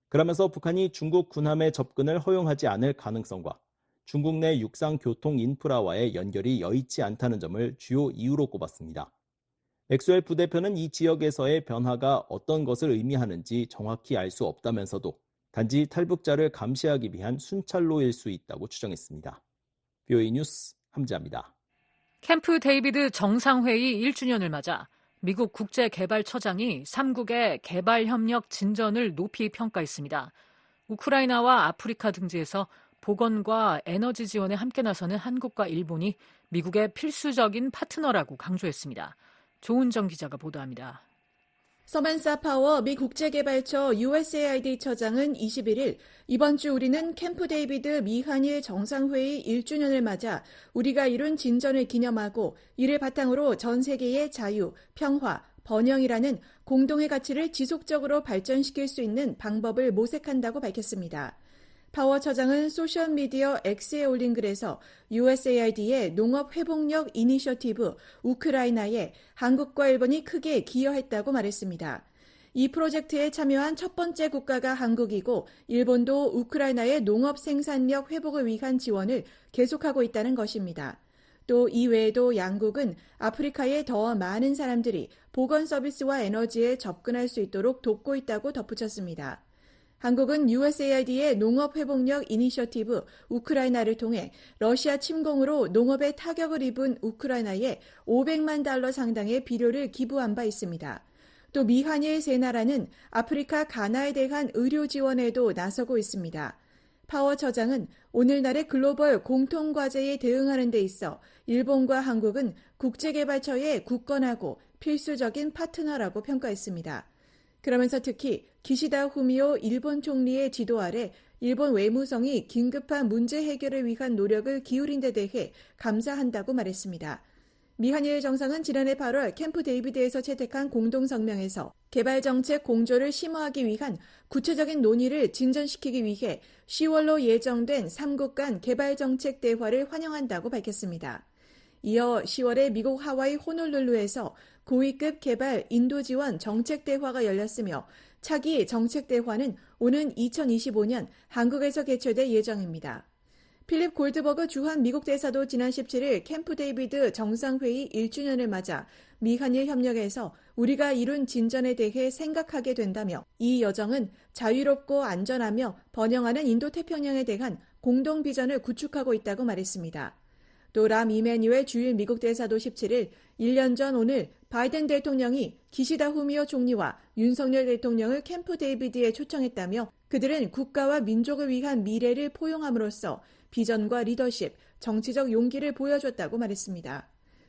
그러면서 북한이 중국 군함의 접근을 허용하지 않을 가능성과 중국 내 육상 교통 인프라와의 연결이 여의치 않다는 점을 주요 이유로 꼽았습니다. 맥스웰 부대표는 이 지역에서의 변화가 어떤 것을 의미하는지 정확히 알 수 없다면서도 단지 탈북자를 감시하기 위한 순찰로일 수 있다고 추정했습니다. BOE 뉴스 함지아입니다. 캠프 데이비드 정상회의 1주년을 맞아 미국 국제개발처장이 3국의 개발협력 진전을 높이 평가했습니다. 우크라이나와 아프리카 등지에서 보건과 에너지 지원에 함께 나서는 한국과 일본이 미국의 필수적인 파트너라고 강조했습니다. 조은정 기자가 보도합니다. 서만사 파워 미 국제개발처 USAID 처장은 21일 이번 주 우리는 캠프 데이비드 미한일 정상회의 1주년을 맞아 우리가 이룬 진전을 기념하고 이를 바탕으로 전 세계의 자유, 평화, 번영이라는 공동의 가치를 지속적으로 발전시킬 수 있는 방법을 모색한다고 밝혔습니다. 파워 처장은 소셜미디어 X에 올린 글에서 USAID의 농업 회복력 이니셔티브 우크라이나에 한국과 일본이 크게 기여했다고 말했습니다. 이 프로젝트에 참여한 첫 번째 국가가 한국이고 일본도 우크라이나의 농업 생산력 회복을 위한 지원을 계속하고 있다는 것입니다. 또 이외에도 양국은 아프리카의 더 많은 사람들이 보건 서비스와 에너지에 접근할 수 있도록 돕고 있다고 덧붙였습니다. 한국은 USAID의 농업회복력 이니셔티브 우크라이나를 통해 러시아 침공으로 농업에 타격을 입은 우크라이나에 $500만 상당의 비료를 기부한 바 있습니다. 또 미한일 세 나라는 아프리카 가나에 대한 의료 지원에도 나서고 있습니다. 파워 처장은 오늘날의 글로벌 공통과제에 대응하는 데 있어 일본과 한국은 국제개발처의 굳건하고 필수적인 파트너라고 평가했습니다. 그러면서 특히 기시다 후미오 일본 총리의 지도 아래 일본 외무성이 긴급한 문제 해결을 위한 노력을 기울인 데 대해 감사한다고 말했습니다. 미한일 정상은 지난해 8월 캠프 데이비드에서 채택한 공동성명에서 개발정책 공조를 심화하기 위한 구체적인 논의를 진전시키기 위해 10월로 예정된 3국 간 개발정책 대화를 환영한다고 밝혔습니다. 이어 10월에 미국 하와이 호놀룰루에서 고위급 개발 인도 지원 정책 대화가 열렸으며 차기 정책 대화는 오는 2025년 한국에서 개최될 예정입니다. 필립 골드버그 주한 미국 대사도 지난 17일 캠프 데이비드 정상회의 1주년을 맞아 미한일 협력에서 우리가 이룬 진전에 대해 생각하게 된다며 이 여정은 자유롭고 안전하며 번영하는 인도태평양에 대한 공동 비전을 구축하고 있다고 말했습니다. 또 람 이메뉴엘 주일 미국 대사도 17일 1년 전 오늘 바이든 대통령이 기시다 후미오 총리와 윤석열 대통령을 캠프 데이비드에 초청했다며 그들은 국가와 민족을 위한 미래를 포용함으로써 비전과 리더십, 정치적 용기를 보여줬다고 말했습니다.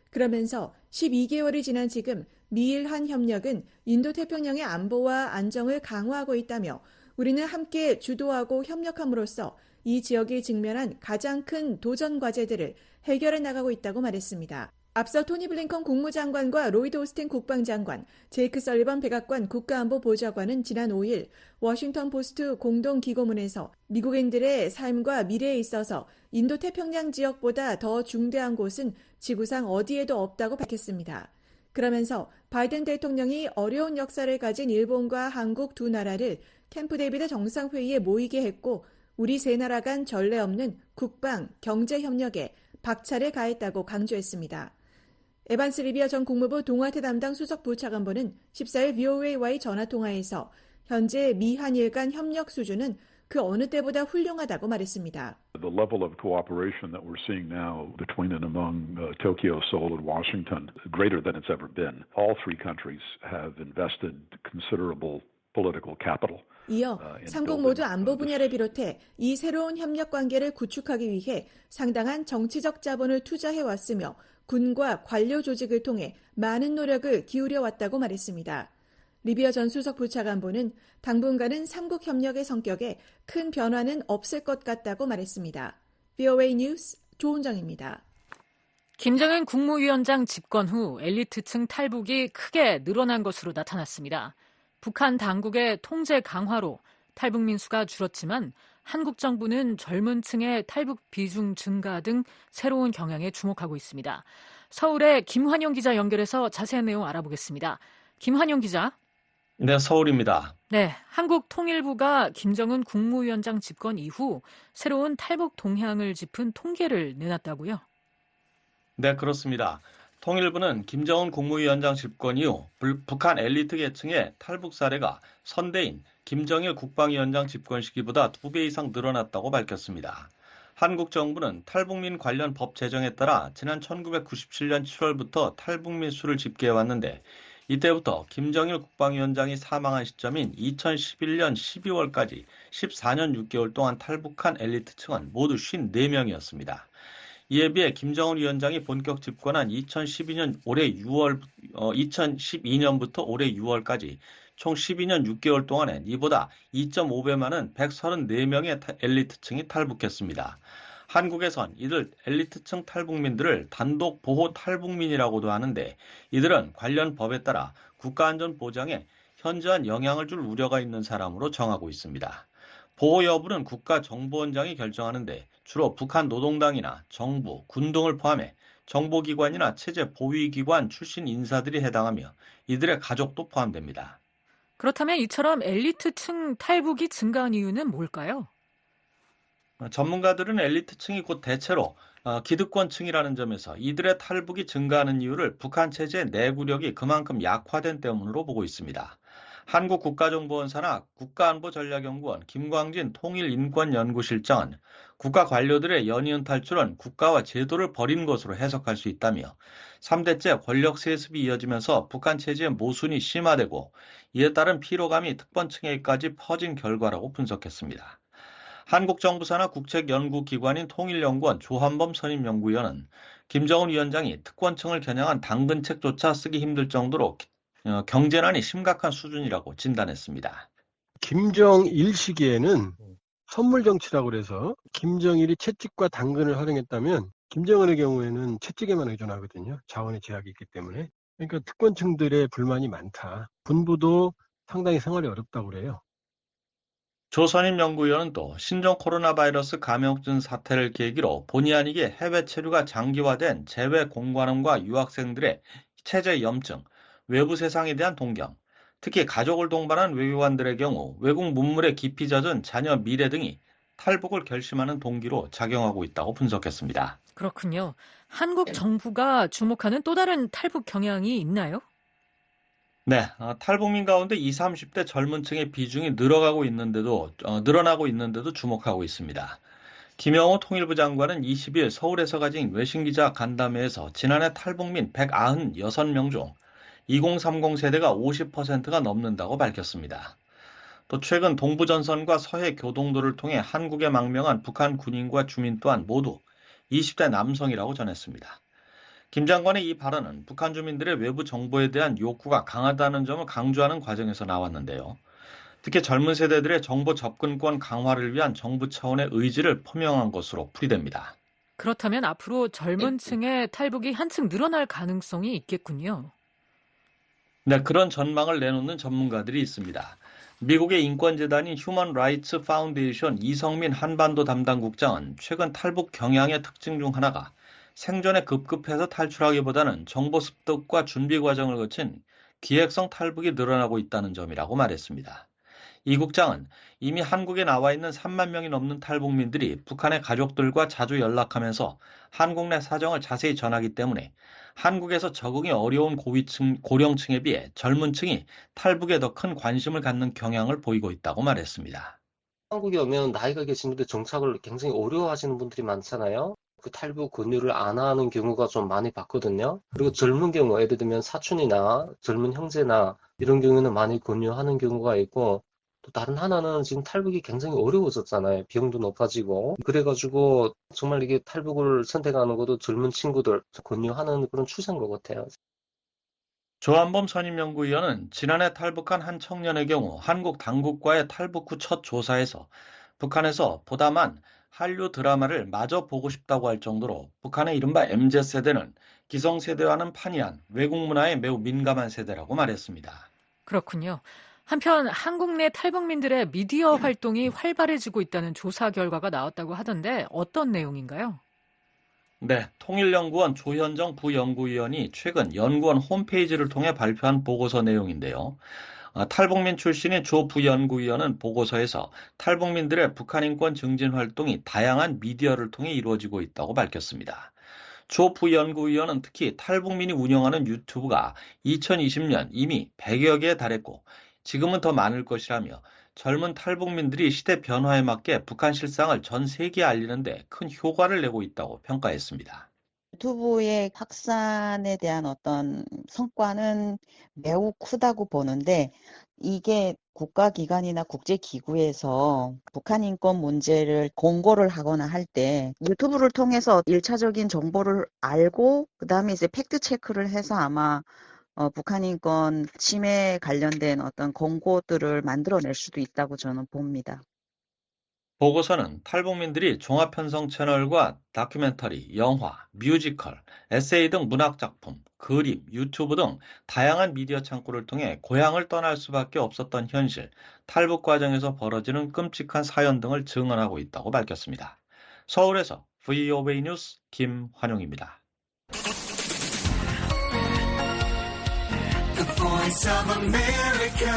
그러면서 12개월이 지난 지금 미일 한 협력은 인도태평양의 안보와 안정을 강화하고 있다며 우리는 함께 주도하고 협력함으로써 이 지역이 직면한 가장 큰 도전 과제들을 해결해 나가고 있다고 말했습니다. 앞서 토니 블링컨 국무장관과 로이드 오스틴 국방장관, 제이크 설리번 백악관 국가안보보좌관은 지난 5일 워싱턴 포스트 공동기고문에서 미국인들의 삶과 미래에 있어서 인도태평양 지역보다 더 중대한 곳은 지구상 어디에도 없다고 밝혔습니다. 그러면서 바이든 대통령이 어려운 역사를 가진 일본과 한국 두 나라를 캠프 데이비드 정상회의에 모이게 했고 우리 세 나라 간 전례 없는 국방, 경제 협력에 박차를 가했다고 강조했습니다. 에반스 리비아 전 국무부 동아태 담당 수석 부차관보는 14일 VOA와의 전화통화에서 현재 미한일 간 협력 수준은 그 어느 때보다 훌륭하다고 말했습니다. The level of cooperation that we're seeing now between and among Tokyo, Seoul, and Washington greater than it's ever been. All three countries have invested considerable political capital. 이어 삼국 모두 안보 분야를 비롯해 이 새로운 협력 관계를 구축하기 위해 상당한 정치적 자본을 투자해왔으며 군과 관료 조직을 통해 많은 노력을 기울여왔다고 말했습니다. 리비아 전 수석 부차관보는 당분간은 삼국 협력의 성격에 큰 변화는 없을 것 같다고 말했습니다. VOA 뉴스 조은정입니다. 김정은 국무위원장 집권 후 엘리트층 탈북이 크게 늘어난 것으로 나타났습니다. 북한 당국의 통제 강화로 탈북민 수가 줄었지만 한국 정부는 젊은 층의 탈북 비중 증가 등 새로운 경향에 주목하고 있습니다. 서울의 김환용 기자 연결해서 자세한 내용 알아보겠습니다. 김환용 기자. 네, 서울입니다. 네, 한국 통일부가 김정은 국무위원장 집권 이후 새로운 탈북 동향을 짚은 통계를 내놨다고요? 네, 그렇습니다. 통일부는 김정은 국무위원장 집권 이후 북한 엘리트 계층의 탈북 사례가 선대인 김정일 국방위원장 집권 시기보다 2배 이상 늘어났다고 밝혔습니다. 한국 정부는 탈북민 관련 법 제정에 따라 지난 1997년 7월부터 탈북민 수를 집계해왔는데 이때부터 김정일 국방위원장이 사망한 시점인 2011년 12월까지 14년 6개월 동안 탈북한 엘리트층은 모두 54명이었습니다. 이에 비해 김정은 위원장이 본격 집권한 2012년부터 올해 6월까지 총 12년 6개월 동안엔 이보다 2.5배 많은 134명의 엘리트층이 탈북했습니다. 한국에선 이들 엘리트층 탈북민들을 단독 보호 탈북민이라고도 하는데 이들은 관련 법에 따라 국가안전보장에 현저한 영향을 줄 우려가 있는 사람으로 정하고 있습니다. 보호 여부는 국가정보원장이 결정하는데 주로 북한 노동당이나 정부, 군 등을 포함해 정보기관이나 체제 보위기관 출신 인사들이 해당하며 이들의 가족도 포함됩니다. 그렇다면 이처럼 엘리트층 탈북이 증가한 이유는 뭘까요? 전문가들은 엘리트층이 곧 대체로 기득권층이라는 점에서 이들의 탈북이 증가하는 이유를 북한 체제의 내구력이 그만큼 약화된 때문으로 보고 있습니다. 한국국가정보원사나 국가안보전략연구원 김광진 통일인권연구실장은 국가 관료들의 연이은 탈출은 국가와 제도를 버린 것으로 해석할 수 있다며 3대째 권력 세습이 이어지면서 북한 체제의 모순이 심화되고 이에 따른 피로감이 특권층에까지 퍼진 결과라고 분석했습니다. 한국정부사나 국책연구기관인 통일연구원 조한범 선임연구위원은 김정은 위원장이 특권층을 겨냥한 당근책조차 쓰기 힘들 정도로 경제난이 심각한 수준이라고 진단했습니다. 김정일 시기에는 선물 정치라고 그래서 김정일이 채찍과 당근을 활용했다면 김정은의 경우에는 채찍에만 의존하거든요. 자원의 제약이 있기 때문에. 그러니까 특권층들의 불만이 많다. 군부도 상당히 생활이 어렵다고 그래요. 조선임 연구위원은 또 신종 코로나 바이러스 감염증 사태를 계기로 본의 아니게 해외 체류가 장기화된 재외 공관원과 유학생들의 체제 염증, 외부 세상에 대한 동경, 특히 가족을 동반한 외교관들의 경우 외국 문물에 깊이 젖은 자녀 미래 등이 탈북을 결심하는 동기로 작용하고 있다고 분석했습니다. 그렇군요. 한국 정부가 주목하는 또 다른 탈북 경향이 있나요? 네, 탈북민 가운데 20, 30대 젊은 층의 비중이 늘어나고 있는데도 주목하고 있습니다. 김영호 통일부 장관은 20일 서울에서 가진 외신기자 간담회에서 지난해 탈북민 196명 중 2030 세대가 50%가 넘는다고 밝혔습니다. 또 최근 동부전선과 서해 교동도를 통해 한국에 망명한 북한 군인과 주민 또한 모두 20대 남성이라고 전했습니다. 김 장관의 이 발언은 북한 주민들의 외부 정보에 대한 욕구가 강하다는 점을 강조하는 과정에서 나왔는데요. 특히 젊은 세대들의 정보 접근권 강화를 위한 정부 차원의 의지를 표명한 것으로 풀이됩니다. 그렇다면 앞으로 젊은 층의 탈북이 한층 늘어날 가능성이 있겠군요. 네, 그런 전망을 내놓는 전문가들이 있습니다. 미국의 인권재단인 휴먼 라이츠 파운데이션 이성민 한반도 담당 국장은 최근 탈북 경향의 특징 중 하나가 생존에 급급해서 탈출하기보다는 정보 습득과 준비 과정을 거친 기획성 탈북이 늘어나고 있다는 점이라고 말했습니다. 이 국장은 이미 한국에 나와 있는 3만 명이 넘는 탈북민들이 북한의 가족들과 자주 연락하면서 한국 내 사정을 자세히 전하기 때문에 한국에서 적응이 어려운 고령층에 비해 젊은 층이 탈북에 더 큰 관심을 갖는 경향을 보이고 있다고 말했습니다. 한국에 오면 나이가 계신 분들 정착을 굉장히 어려워하시는 분들이 많잖아요. 그 탈북 권유를 안 하는 경우가 좀 많이 봤거든요. 그리고 젊은 경우, 예를 들면 사촌이나 젊은 형제나 이런 경우는 많이 권유하는 경우가 있고, 또 다른 하나는 지금 탈북이 굉장히 어려워졌잖아요. 비용도 높아지고. 그래가지고 정말 이게 탈북을 선택하는 것도 젊은 친구들 권유하는 그런 추세인 것 같아요. 조한범 선임연구위원은 지난해 탈북한 한 청년의 경우 한국 당국과의 탈북 후 첫 조사에서 북한에서 보다만 한류 드라마를 마저 보고 싶다고 할 정도로 북한의 이른바 MZ세대는 기성세대와는 판이한 외국 문화에 매우 민감한 세대라고 말했습니다. 그렇군요. 한편 한국 내 탈북민들의 미디어 활동이 활발해지고 있다는 조사 결과가 나왔다고 하던데 어떤 내용인가요? 네, 통일연구원 조현정 부연구위원이 최근 연구원 홈페이지를 통해 발표한 보고서 내용인데요. 탈북민 출신인 조 부연구위원은 보고서에서 탈북민들의 북한 인권 증진 활동이 다양한 미디어를 통해 이루어지고 있다고 밝혔습니다. 조 부연구위원은 특히 탈북민이 운영하는 유튜브가 2020년 이미 100여 개에 달했고 지금은 더 많을 것이라며 젊은 탈북민들이 시대 변화에 맞게 북한 실상을 전 세계에 알리는 데 큰 효과를 내고 있다고 평가했습니다. 유튜브의 확산에 대한 어떤 성과는 매우 크다고 보는데 이게 국가기관이나 국제기구에서 북한 인권 문제를 공고를 하거나 할 때 유튜브를 통해서 1차적인 정보를 알고 그다음에 이제 팩트 체크를 해서 아마 북한 인권 침해 관련된 어떤 공고들을 만들어낼 수도 있다고 저는 봅니다. 보고서는 탈북민들이 종합편성 채널과 다큐멘터리, 영화, 뮤지컬, 에세이 등 문학작품, 그림, 유튜브 등 다양한 미디어 창구를 통해 고향을 떠날 수밖에 없었던 현실, 탈북 과정에서 벌어지는 끔찍한 사연 등을 증언하고 있다고 밝혔습니다. 서울에서 VOA 뉴스 김환용입니다. The Voice of America.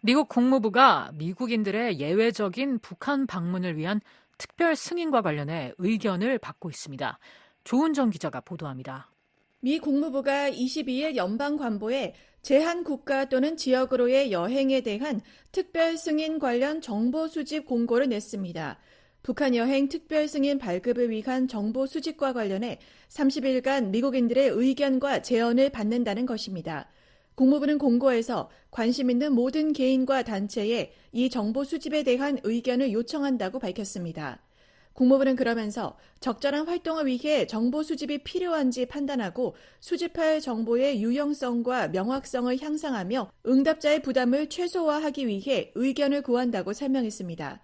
미국 국무부가 미국인들의 예외적인 북한 방문을 위한 특별 승인과 관련해 의견을 받고 있습니다. 조은정 기자가 보도합니다. 미 국무부가 22일 연방관보에 제한 국가 또는 지역으로의 여행에 대한 특별 승인 관련 정보 수집 공고를 냈습니다. 북한 여행 특별 승인 발급을 위한 정보 수집과 관련해 30일간 미국인들의 의견과 제언을 받는다는 것입니다. 국무부는 공고에서 관심 있는 모든 개인과 단체에 이 정보 수집에 대한 의견을 요청한다고 밝혔습니다. 국무부는 그러면서 적절한 활동을 위해 정보 수집이 필요한지 판단하고 수집할 정보의 유용성과 명확성을 향상하며 응답자의 부담을 최소화하기 위해 의견을 구한다고 설명했습니다.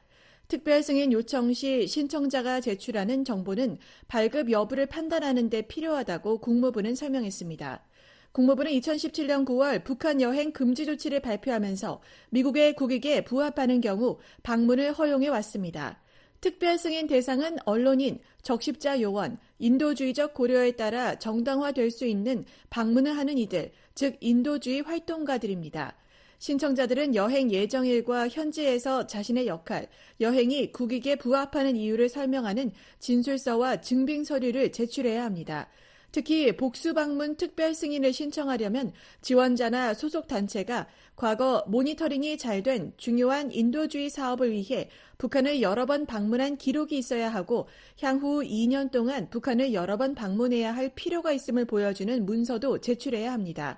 특별 승인 요청 시 신청자가 제출하는 정보는 발급 여부를 판단하는 데 필요하다고 국무부는 설명했습니다. 국무부는 2017년 9월 북한 여행 금지 조치를 발표하면서 미국의 국익에 부합하는 경우 방문을 허용해 왔습니다. 특별 승인 대상은 언론인, 적십자 요원, 인도주의적 고려에 따라 정당화될 수 있는 방문을 하는 이들, 즉 인도주의 활동가들입니다. 신청자들은 여행 예정일과 현지에서 자신의 역할, 여행이 국익에 부합하는 이유를 설명하는 진술서와 증빙 서류를 제출해야 합니다. 특히 복수방문 특별 승인을 신청하려면 지원자나 소속 단체가 과거 모니터링이 잘 된 중요한 인도주의 사업을 위해 북한을 여러 번 방문한 기록이 있어야 하고 향후 2년 동안 북한을 여러 번 방문해야 할 필요가 있음을 보여주는 문서도 제출해야 합니다.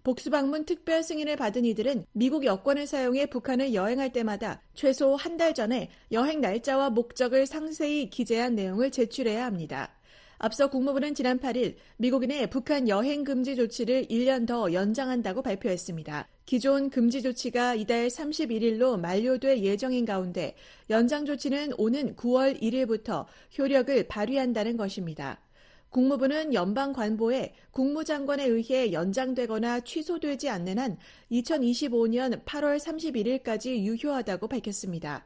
복수방문 특별 승인을 받은 이들은 미국 여권을 사용해 북한을 여행할 때마다 최소 한 달 전에 여행 날짜와 목적을 상세히 기재한 내용을 제출해야 합니다. 앞서 국무부는 지난 8일 미국인의 북한 여행 금지 조치를 1년 더 연장한다고 발표했습니다. 기존 금지 조치가 이달 31일로 만료될 예정인 가운데 연장 조치는 오는 9월 1일부터 효력을 발휘한다는 것입니다. 국무부는 연방관보에 국무장관에 의해 연장되거나 취소되지 않는 한 2025년 8월 31일까지 유효하다고 밝혔습니다.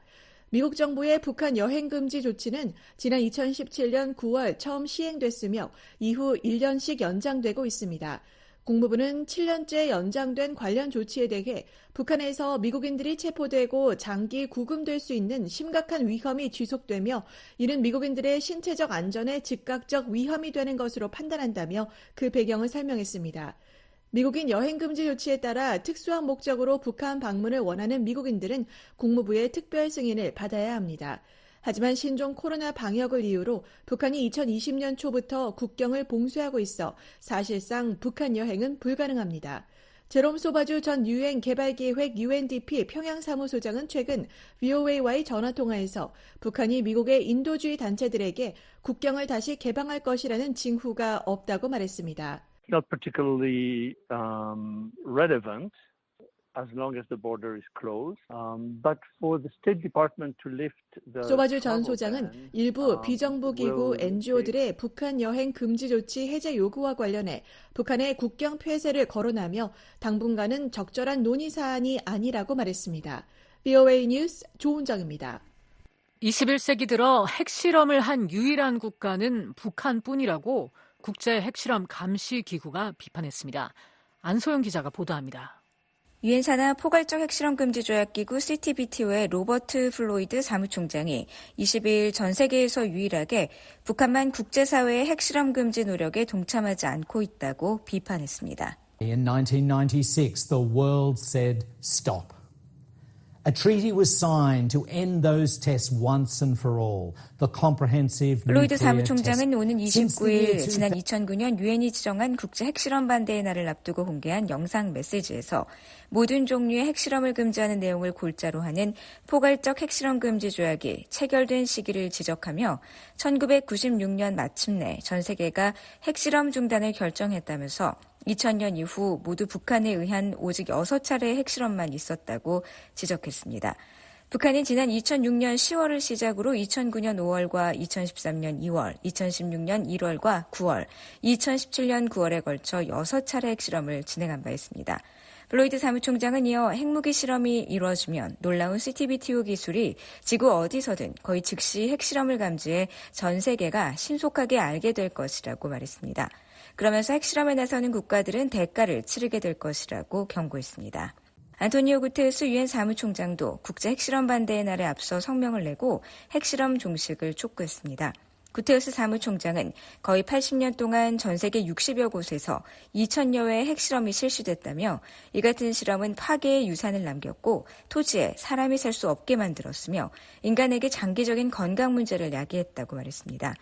미국 정부의 북한 여행 금지 조치는 지난 2017년 9월 처음 시행됐으며 이후 1년씩 연장되고 있습니다. 국무부는 7년째 연장된 관련 조치에 대해 북한에서 미국인들이 체포되고 장기 구금될 수 있는 심각한 위험이 지속되며 이는 미국인들의 신체적 안전에 즉각적 위험이 되는 것으로 판단한다며 그 배경을 설명했습니다. 미국인 여행 금지 조치에 따라 특수한 목적으로 북한 방문을 원하는 미국인들은 국무부의 특별 승인을 받아야 합니다. 하지만 신종 코로나 방역을 이유로 북한이 2020년 초부터 국경을 봉쇄하고 있어 사실상 북한 여행은 불가능합니다. 제롬 소바주 전 유엔 개발기획 UNDP 평양사무소장은 최근 VOA와의 전화통화에서 북한이 미국의 인도주의 단체들에게 국경을 다시 개방할 것이라는 징후가 없다고 말했습니다. Not particularly relevant as long as the border is closed. But for the State Department to lift the 소바주 전 소장은 일부 비정부 기구 NGO들의 북한 여행 금지 조치 해제 요구와 관련해 북한의 국경 폐쇄를 거론하며 당분간은 적절한 논의 사안이 아니라고 말했습니다. VOA 뉴스 조은정입니다. 21세기 들어 핵실험을 한 유일한 국가는 북한뿐이라고 국제 핵실험 감시 기구가 비판했습니다. 안소영 기자가 보도합니다. 유엔 산하 포괄적 핵실험 금지 조약 기구 CTBTO의 로버트 플로이드 사무총장이 22일 전 세계에서 유일하게 북한만 국제사회의 핵실험 금지 노력에 동참하지 않고 있다고 비판했습니다. In 1996, the world said stop. A treaty was signed to end those tests once and for all. The comprehensive nuclear 플로이드 사무총장은 test. 오는 29일 지난 2009년 유엔이 지정한 국제 핵실험 반대의 날을 앞두고 공개한 영상 메시지에서 모든 종류의 핵실험을 금지하는 내용을 골자로 하는 포괄적 핵실험 금지 조약이 체결된 시기를 지적하며 1996년 마침내 전 세계가 핵실험 중단을 결정했다면서 2000년 이후 모두 북한에 의한 오직 6차례의 핵실험만 있었다고 지적했습니다. 북한은 지난 2006년 10월을 시작으로 2009년 5월과 2013년 2월, 2016년 1월과 9월, 2017년 9월에 걸쳐 6차례 핵실험을 진행한 바 있습니다. 플로이드 사무총장은 이어 핵무기 실험이 이루어지면 놀라운 CTBTO 기술이 지구 어디서든 거의 즉시 핵실험을 감지해 전 세계가 신속하게 알게 될 것이라고 말했습니다. 그러면서 핵실험에 나서는 국가들은 대가를 치르게 될 것이라고 경고했습니다. 안토니오 구테르스 유엔 사무총장도 국제 핵실험 반대의 날에 앞서 성명을 내고 핵실험 종식을 촉구했습니다. 구테르스 사무총장은 거의 80년 동안 전 세계 60여 곳에서 2,000여 회의 핵실험이 실시됐다며 이 같은 실험은 파괴의 유산을 남겼고 토지에 사람이 살 수 없게 만들었으며 인간에게 장기적인 건강 문제를 야기했다고 말했습니다.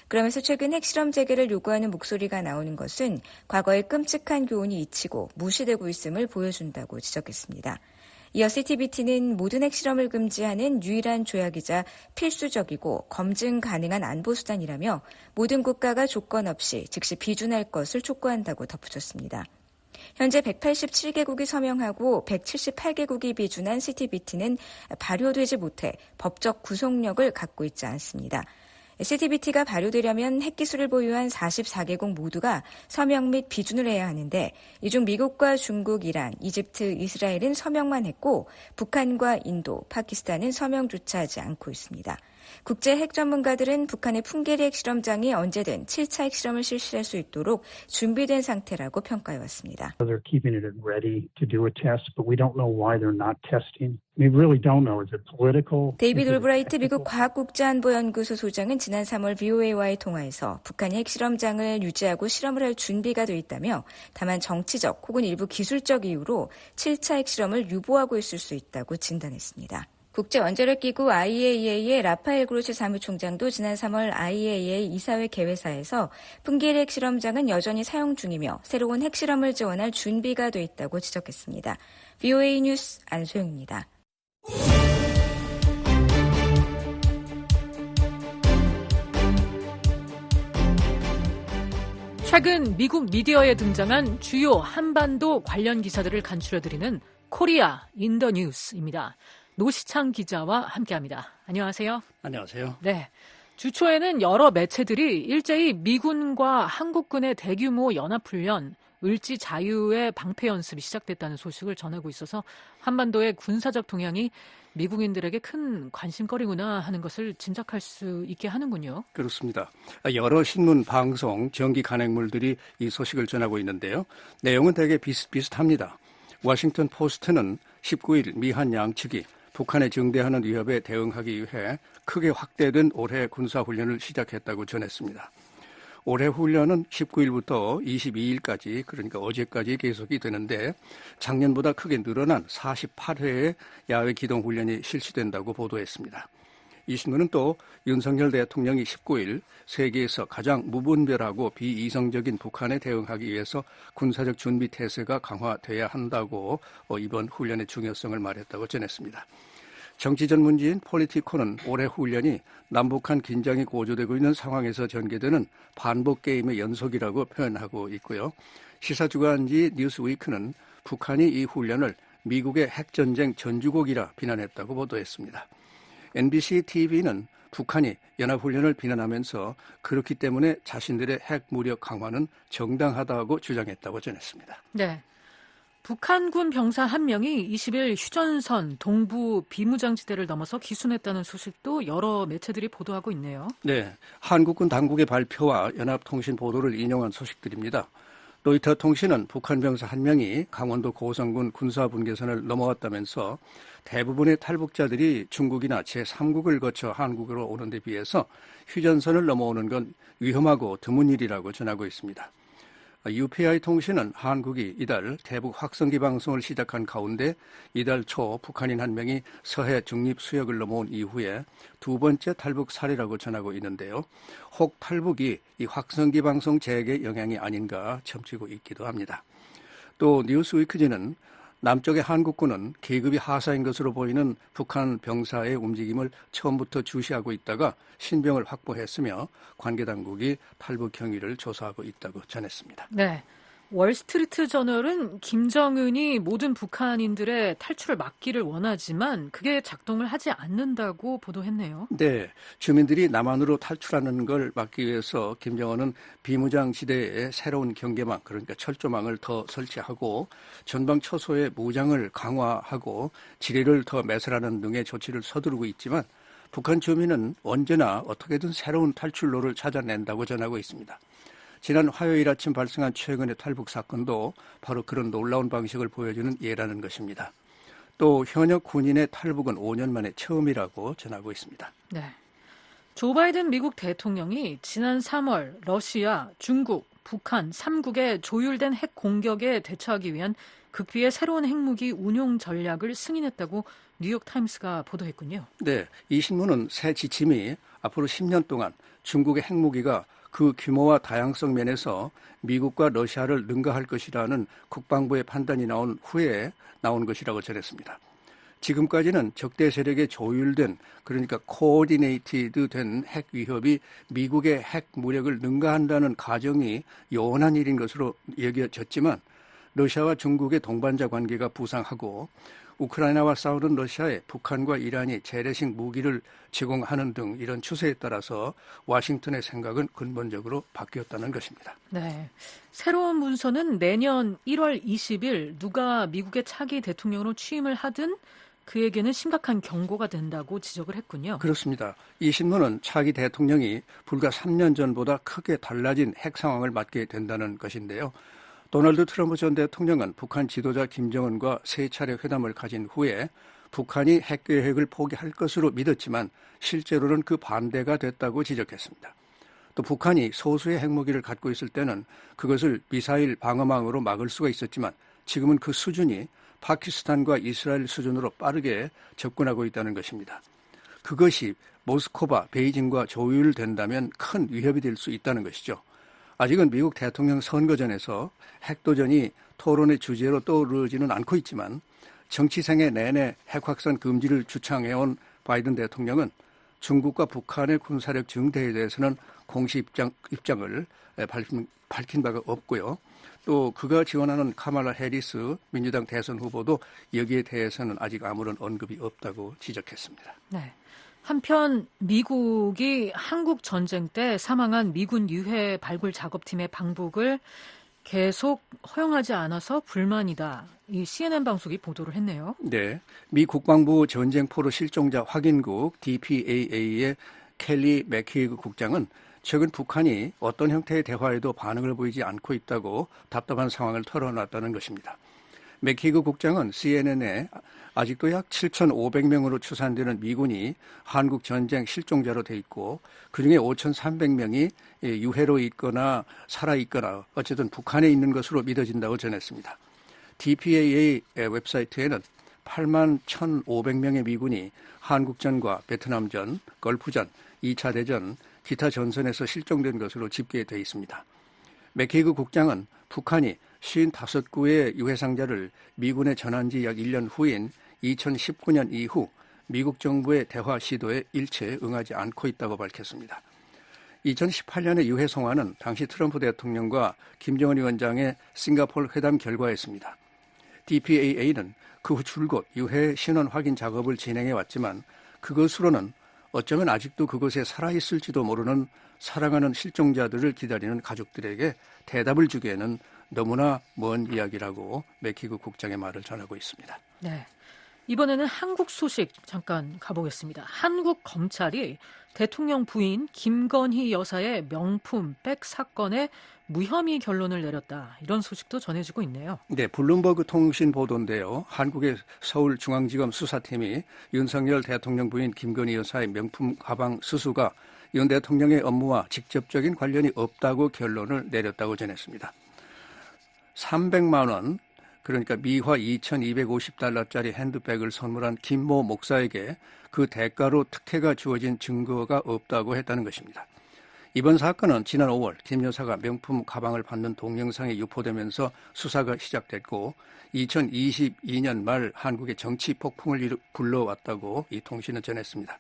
그러면서 최근 핵실험 재개를 요구하는 목소리가 나오는 것은 과거의 끔찍한 교훈이 잊히고 무시되고 있음을 보여준다고 지적했습니다. 이어 CTBT는 모든 핵실험을 금지하는 유일한 조약이자 필수적이고 검증 가능한 안보수단이라며 모든 국가가 조건 없이 즉시 비준할 것을 촉구한다고 덧붙였습니다. 현재 187개국이 서명하고 178개국이 비준한 CTBT는 발효되지 못해 법적 구속력을 갖고 있지 않습니다. CTBT가 발효되려면 핵기술을 보유한 44개국 모두가 서명 및 비준을 해야 하는데 이 중 미국과 중국, 이란, 이집트, 이스라엘은 서명만 했고 북한과 인도, 파키스탄은 서명조차 하지 않고 있습니다. 국제 핵 전문가들은 북한의 풍계리 핵실험장이 언제든 7차 핵실험을 실시할 수 있도록 준비된 상태라고 평가해왔습니다. They're keeping it ready to do a test, but we don't know why they're not testing. We really don't know. Is it political? 데이비드 올브라이트 미국 과학국제안보연구소 소장은 지난 3월 VOA와의 통화에서 북한이 핵실험장을 유지하고 실험을 할 준비가 돼 있다며 다만 정치적 혹은 일부 기술적 이유로 7차 핵실험을 유보하고 있을 수 있다고 진단했습니다. 국제원자력기구 IAEA의 라파엘 그로시 사무총장도 지난 3월 IAEA 이사회 개회사에서 풍계리 핵실험장은 여전히 사용 중이며 새로운 핵실험을 지원할 준비가 돼 있다고 지적했습니다. VOA 뉴스 안소영입니다. 최근 미국 미디어에 등장한 주요 한반도 관련 기사들을 간추려드리는 코리아 인 더 뉴스입니다. 노시창 기자와 함께합니다. 안녕하세요. 안녕하세요. 네, 주초에는 여러 매체들이 일제히 미군과 한국군의 대규모 연합훈련, 을지 자유의 방패 연습이 시작됐다는 소식을 전하고 있어서 한반도의 군사적 동향이 미국인들에게 큰 관심거리구나 하는 것을 짐작할 수 있게 하는군요. 그렇습니다. 여러 신문, 방송, 정기 간행물들이 이 소식을 전하고 있는데요. 내용은 되게 비슷비슷합니다. 워싱턴 포스트는 19일 미한 양측이 북한에 증대하는 위협에 대응하기 위해 크게 확대된 올해 군사훈련을 시작했다고 전했습니다. 올해 훈련은 19일부터 22일까지, 그러니까 어제까지 계속이 되는데 작년보다 크게 늘어난 48회의 야외 기동 훈련이 실시된다고 보도했습니다. 이 신문은 또 윤석열 대통령이 19일 세계에서 가장 무분별하고 비이성적인 북한에 대응하기 위해서 군사적 준비 태세가 강화돼야 한다고 이번 훈련의 중요성을 말했다고 전했습니다. 정치 전문지인 폴리티코는 올해 훈련이 남북한 긴장이 고조되고 있는 상황에서 전개되는 반복 게임의 연속이라고 표현하고 있고요. 시사주간지 뉴스위크는 북한이 이 훈련을 미국의 핵전쟁 전주곡이라 비난했다고 보도했습니다. NBC TV는 북한이 연합훈련을 비난하면서 그렇기 때문에 자신들의 핵 무력 강화는 정당하다고 주장했다고 전했습니다. 네. 북한군 병사 한 명이 20일 휴전선 동부 비무장지대를 넘어서 기순했다는 소식도 여러 매체들이 보도하고 있네요. 네, 한국군 당국의 발표와 연합통신 보도를 인용한 소식들입니다. 로이터 통신은 북한 병사 한 명이 강원도 고성군 군사분계선을 넘어왔다면서 대부분의 탈북자들이 중국이나 제3국을 거쳐 한국으로 오는 데 비해서 휴전선을 넘어오는 건 위험하고 드문 일이라고 전하고 있습니다. UPI 통신은 한국이 이달 대북 확성기 방송을 시작한 가운데 이달 초 북한인 한 명이 서해 중립 수역을 넘어온 이후에 두 번째 탈북 사례라고 전하고 있는데요. 혹 탈북이 이 확성기 방송 재개의 영향이 아닌가 점치고 있기도 합니다. 또 뉴스위크지는 남쪽의 한국군은 계급이 하사인 것으로 보이는 북한 병사의 움직임을 처음부터 주시하고 있다가 신병을 확보했으며 관계 당국이 탈북 경위를 조사하고 있다고 전했습니다. 네. 월스트리트 저널은 김정은이 모든 북한인들의 탈출을 막기를 원하지만 그게 작동을 하지 않는다고 보도했네요. 네. 주민들이 남한으로 탈출하는 걸 막기 위해서 김정은은 비무장지대에 새로운 경계망, 그러니까 철조망을 더 설치하고 전방 초소의 무장을 강화하고 지뢰를 더 매설하는 등의 조치를 서두르고 있지만 북한 주민은 언제나 어떻게든 새로운 탈출로를 찾아낸다고 전하고 있습니다. 지난 화요일 아침 발생한 최근의 탈북 사건도 바로 그런 놀라운 방식을 보여주는 예라는 것입니다. 또 현역 군인의 탈북은 5년 만에 처음이라고 전하고 있습니다. 네. 조 바이든 미국 대통령이 지난 3월 러시아, 중국, 북한 3국의 조율된 핵 공격에 대처하기 위한 극비의 새로운 핵무기 운용 전략을 승인했다고 뉴욕타임스가 보도했군요. 네, 이 신문은 새 지침이 앞으로 10년 동안 중국의 핵무기가 그 규모와 다양성 면에서 미국과 러시아를 능가할 것이라는 국방부의 판단이 나온 후에 나온 것이라고 전했습니다. 지금까지는 적대 세력에 조율된, 그러니까 코오디네이티드 된 핵 위협이 미국의 핵 무력을 능가한다는 가정이 요원한 일인 것으로 여겨졌지만 러시아와 중국의 동반자 관계가 부상하고 우크라이나와 싸우는 러시아에 북한과 이란이 재래식 무기를 제공하는 등 이런 추세에 따라서 워싱턴의 생각은 근본적으로 바뀌었다는 것입니다. 네, 새로운 문서는 내년 1월 20일 누가 미국의 차기 대통령으로 취임을 하든 그에게는 심각한 경고가 된다고 지적을 했군요. 그렇습니다. 이 신문은 차기 대통령이 불과 3년 전보다 크게 달라진 핵 상황을 맞게 된다는 것인데요. 도널드 트럼프 전 대통령은 북한 지도자 김정은과 세 차례 회담을 가진 후에 북한이 핵 계획을 포기할 것으로 믿었지만 실제로는 그 반대가 됐다고 지적했습니다. 또 북한이 소수의 핵무기를 갖고 있을 때는 그것을 미사일 방어망으로 막을 수가 있었지만 지금은 그 수준이 파키스탄과 이스라엘 수준으로 빠르게 접근하고 있다는 것입니다. 그것이 모스크바, 베이징과 조율된다면 큰 위협이 될 수 있다는 것이죠. 아직은 미국 대통령 선거전에서 핵도전이 토론의 주제로 떠오르지는 않고 있지만 정치생애 내내 핵확산 금지를 주창해온 바이든 대통령은 중국과 북한의 군사력 증대에 대해서는 공식 입장을 밝힌 바가 없고요. 또 그가 지원하는 카말라 해리스 민주당 대선 후보도 여기에 대해서는 아직 아무런 언급이 없다고 지적했습니다. 네. 한편 미국이 한국 전쟁 때 사망한 미군 유해 발굴 작업팀의 방북을 계속 허용하지 않아서 불만이다. 이 CNN 방송이 보도를 했네요. 네, 미 국방부 전쟁포로 실종자 확인국 DPAA의 켈리 맥키그 국장은 최근 북한이 어떤 형태의 대화에도 반응을 보이지 않고 있다고 답답한 상황을 털어놨다는 것입니다. 맥키그 국장은 CNN에 아직도 약 7,500명으로 추산되는 미군이 한국 전쟁 실종자로 돼 있고 그중에 5,300명이 유해로 있거나 살아있거나 어쨌든 북한에 있는 것으로 믿어진다고 전했습니다. DPAA 웹사이트에는 8만 1,500명의 미군이 한국전과 베트남전, 걸프전, 2차 대전, 기타 전선에서 실종된 것으로 집계되어 있습니다. 맥케이그 국장은 북한이 55구의 유해상자를 미군에 전한 지 약 1년 후인 2019년 이후 미국 정부의 대화 시도에 일체 응하지 않고 있다고 밝혔습니다. 2018년의 유해 송환은 당시 트럼프 대통령과 김정은 위원장의 싱가포르 회담 결과였습니다. DPAA는 그 후 줄곧 유해 신원 확인 작업을 진행해 왔지만 그것으로는 어쩌면 아직도 그곳에 살아있을지도 모르는 사랑하는 실종자들을 기다리는 가족들에게 대답을 주기에는 너무나 먼 이야기라고 맥키그 국장의 말을 전하고 있습니다. 네. 이번에는 한국 소식 잠깐 가보겠습니다. 한국 검찰이 대통령 부인 김건희 여사의 명품 백 사건에 무혐의 결론을 내렸다. 이런 소식도 전해지고 있네요. 네, 블룸버그 통신 보도인데요. 한국의 서울중앙지검 수사팀이 윤석열 대통령 부인 김건희 여사의 명품 가방 수수가 윤 대통령의 업무와 직접적인 관련이 없다고 결론을 내렸다고 전했습니다. 300만 원, 그러니까 미화 2,250달러짜리 핸드백을 선물한 김모 목사에게 그 대가로 특혜가 주어진 증거가 없다고 했다는 것입니다. 이번 사건은 지난 5월 김 여사가 명품 가방을 받는 동영상이 유포되면서 수사가 시작됐고 2022년 말 한국의 정치 폭풍을 불러왔다고 이 통신은 전했습니다.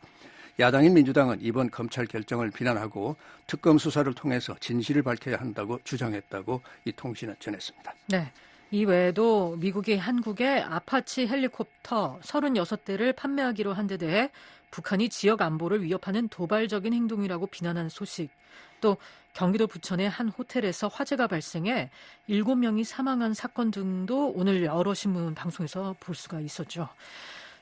야당인 민주당은 이번 검찰 결정을 비난하고 특검 수사를 통해서 진실을 밝혀야 한다고 주장했다고 이 통신은 전했습니다. 네. 이 외에도 미국이 한국에 아파치 헬리콥터 36대를 판매하기로 한 데 대해 북한이 지역 안보를 위협하는 도발적인 행동이라고 비난한 소식, 또 경기도 부천의 한 호텔에서 화재가 발생해 7명이 사망한 사건 등도 오늘 여러 신문 방송에서 볼 수가 있었죠.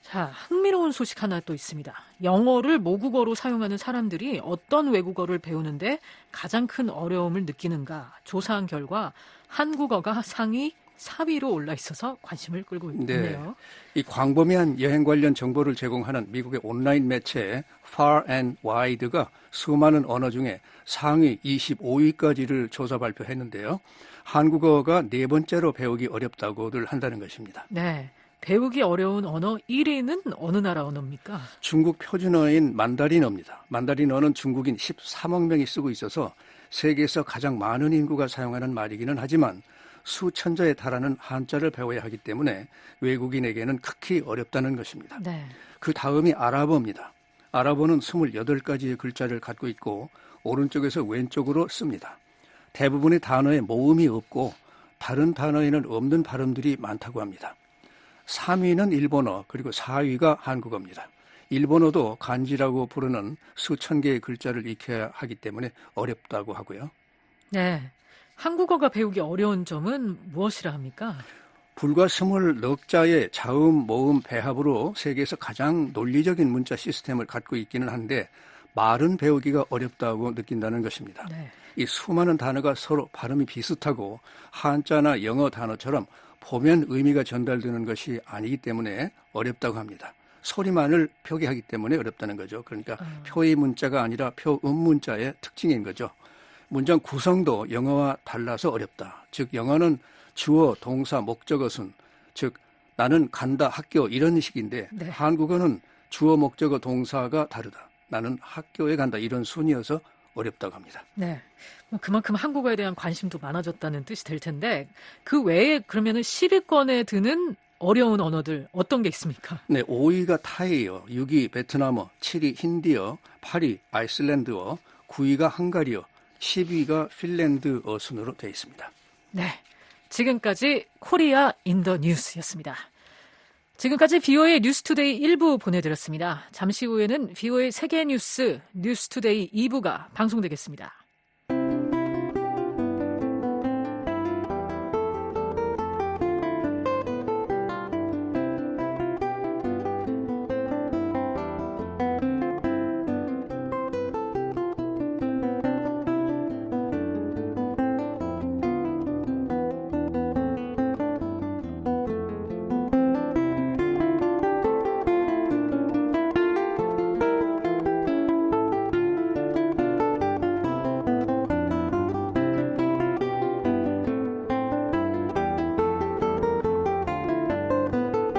자, 흥미로운 소식 하나 또 있습니다. 영어를 모국어로 사용하는 사람들이 어떤 외국어를 배우는데 가장 큰 어려움을 느끼는가 조사한 결과 한국어가 상위 4위로 올라 있어서 관심을 끌고 있네요. 이 광범위한 여행 관련 정보를 제공하는 미국의 온라인 매체 Far and Wide가 수많은 언어 중에 상위 25위까지를 조사 발표했는데요. 한국어가 네 번째로 배우기 어렵다고들 한다는 것입니다. 네. 배우기 어려운 언어 1위는 어느 나라 언어입니까? 중국 표준어인 만다린어입니다. 만다린어는 중국인 13억 명이 쓰고 있어서 세계에서 가장 많은 인구가 사용하는 말이기는 하지만 수천자에 달하는 한자를 배워야 하기 때문에 외국인에게는 극히 어렵다는 것입니다. 네. 그 다음이 아랍어입니다. 아랍어는 28가지의 글자를 갖고 있고 오른쪽에서 왼쪽으로 씁니다. 대부분의 단어에 모음이 없고 다른 단어에는 없는 발음들이 많다고 합니다. 3위는 일본어, 그리고 4위가 한국어입니다. 일본어도 간지라고 부르는 수천 개의 글자를 익혀야 하기 때문에 어렵다고 하고요. 네. 한국어가 배우기 어려운 점은 무엇이라 합니까? 불과 24자의 자음, 모음, 배합으로 세계에서 가장 논리적인 문자 시스템을 갖고 있기는 한데 말은 배우기가 어렵다고 느낀다는 것입니다. 네. 이 수많은 단어가 서로 발음이 비슷하고 한자나 영어 단어처럼 보면 의미가 전달되는 것이 아니기 때문에 어렵다고 합니다. 소리만을 표기하기 때문에 어렵다는 거죠. 그러니까 표의 문자가 아니라 표음 문자의 특징인 거죠. 문장 구성도 영어와 달라서 어렵다. 즉 영어는 주어, 동사, 목적어 순, 즉 나는 간다, 학교 이런 식인데 네. 한국어는 주어, 목적어, 동사가 다르다. 나는 학교에 간다 이런 순이어서 어렵다고 합니다. 네, 그만큼 한국어에 대한 관심도 많아졌다는 뜻이 될 텐데 그 외에 그러면은 10위권에 드는 어려운 언어들 어떤 게 있습니까? 네, 5위가 타이어, 6위 베트남어, 7위 힌디어, 8위 아이슬란드어, 9위가 헝가리어, 10위가 핀란드어 순으로 되어 있습니다. 네, 지금까지 코리아 인 더 뉴스였습니다. 지금까지 VOA 뉴스투데이 1부 보내드렸습니다. 잠시 후에는 VOA 세계 뉴스 뉴스투데이 2부가 방송되겠습니다.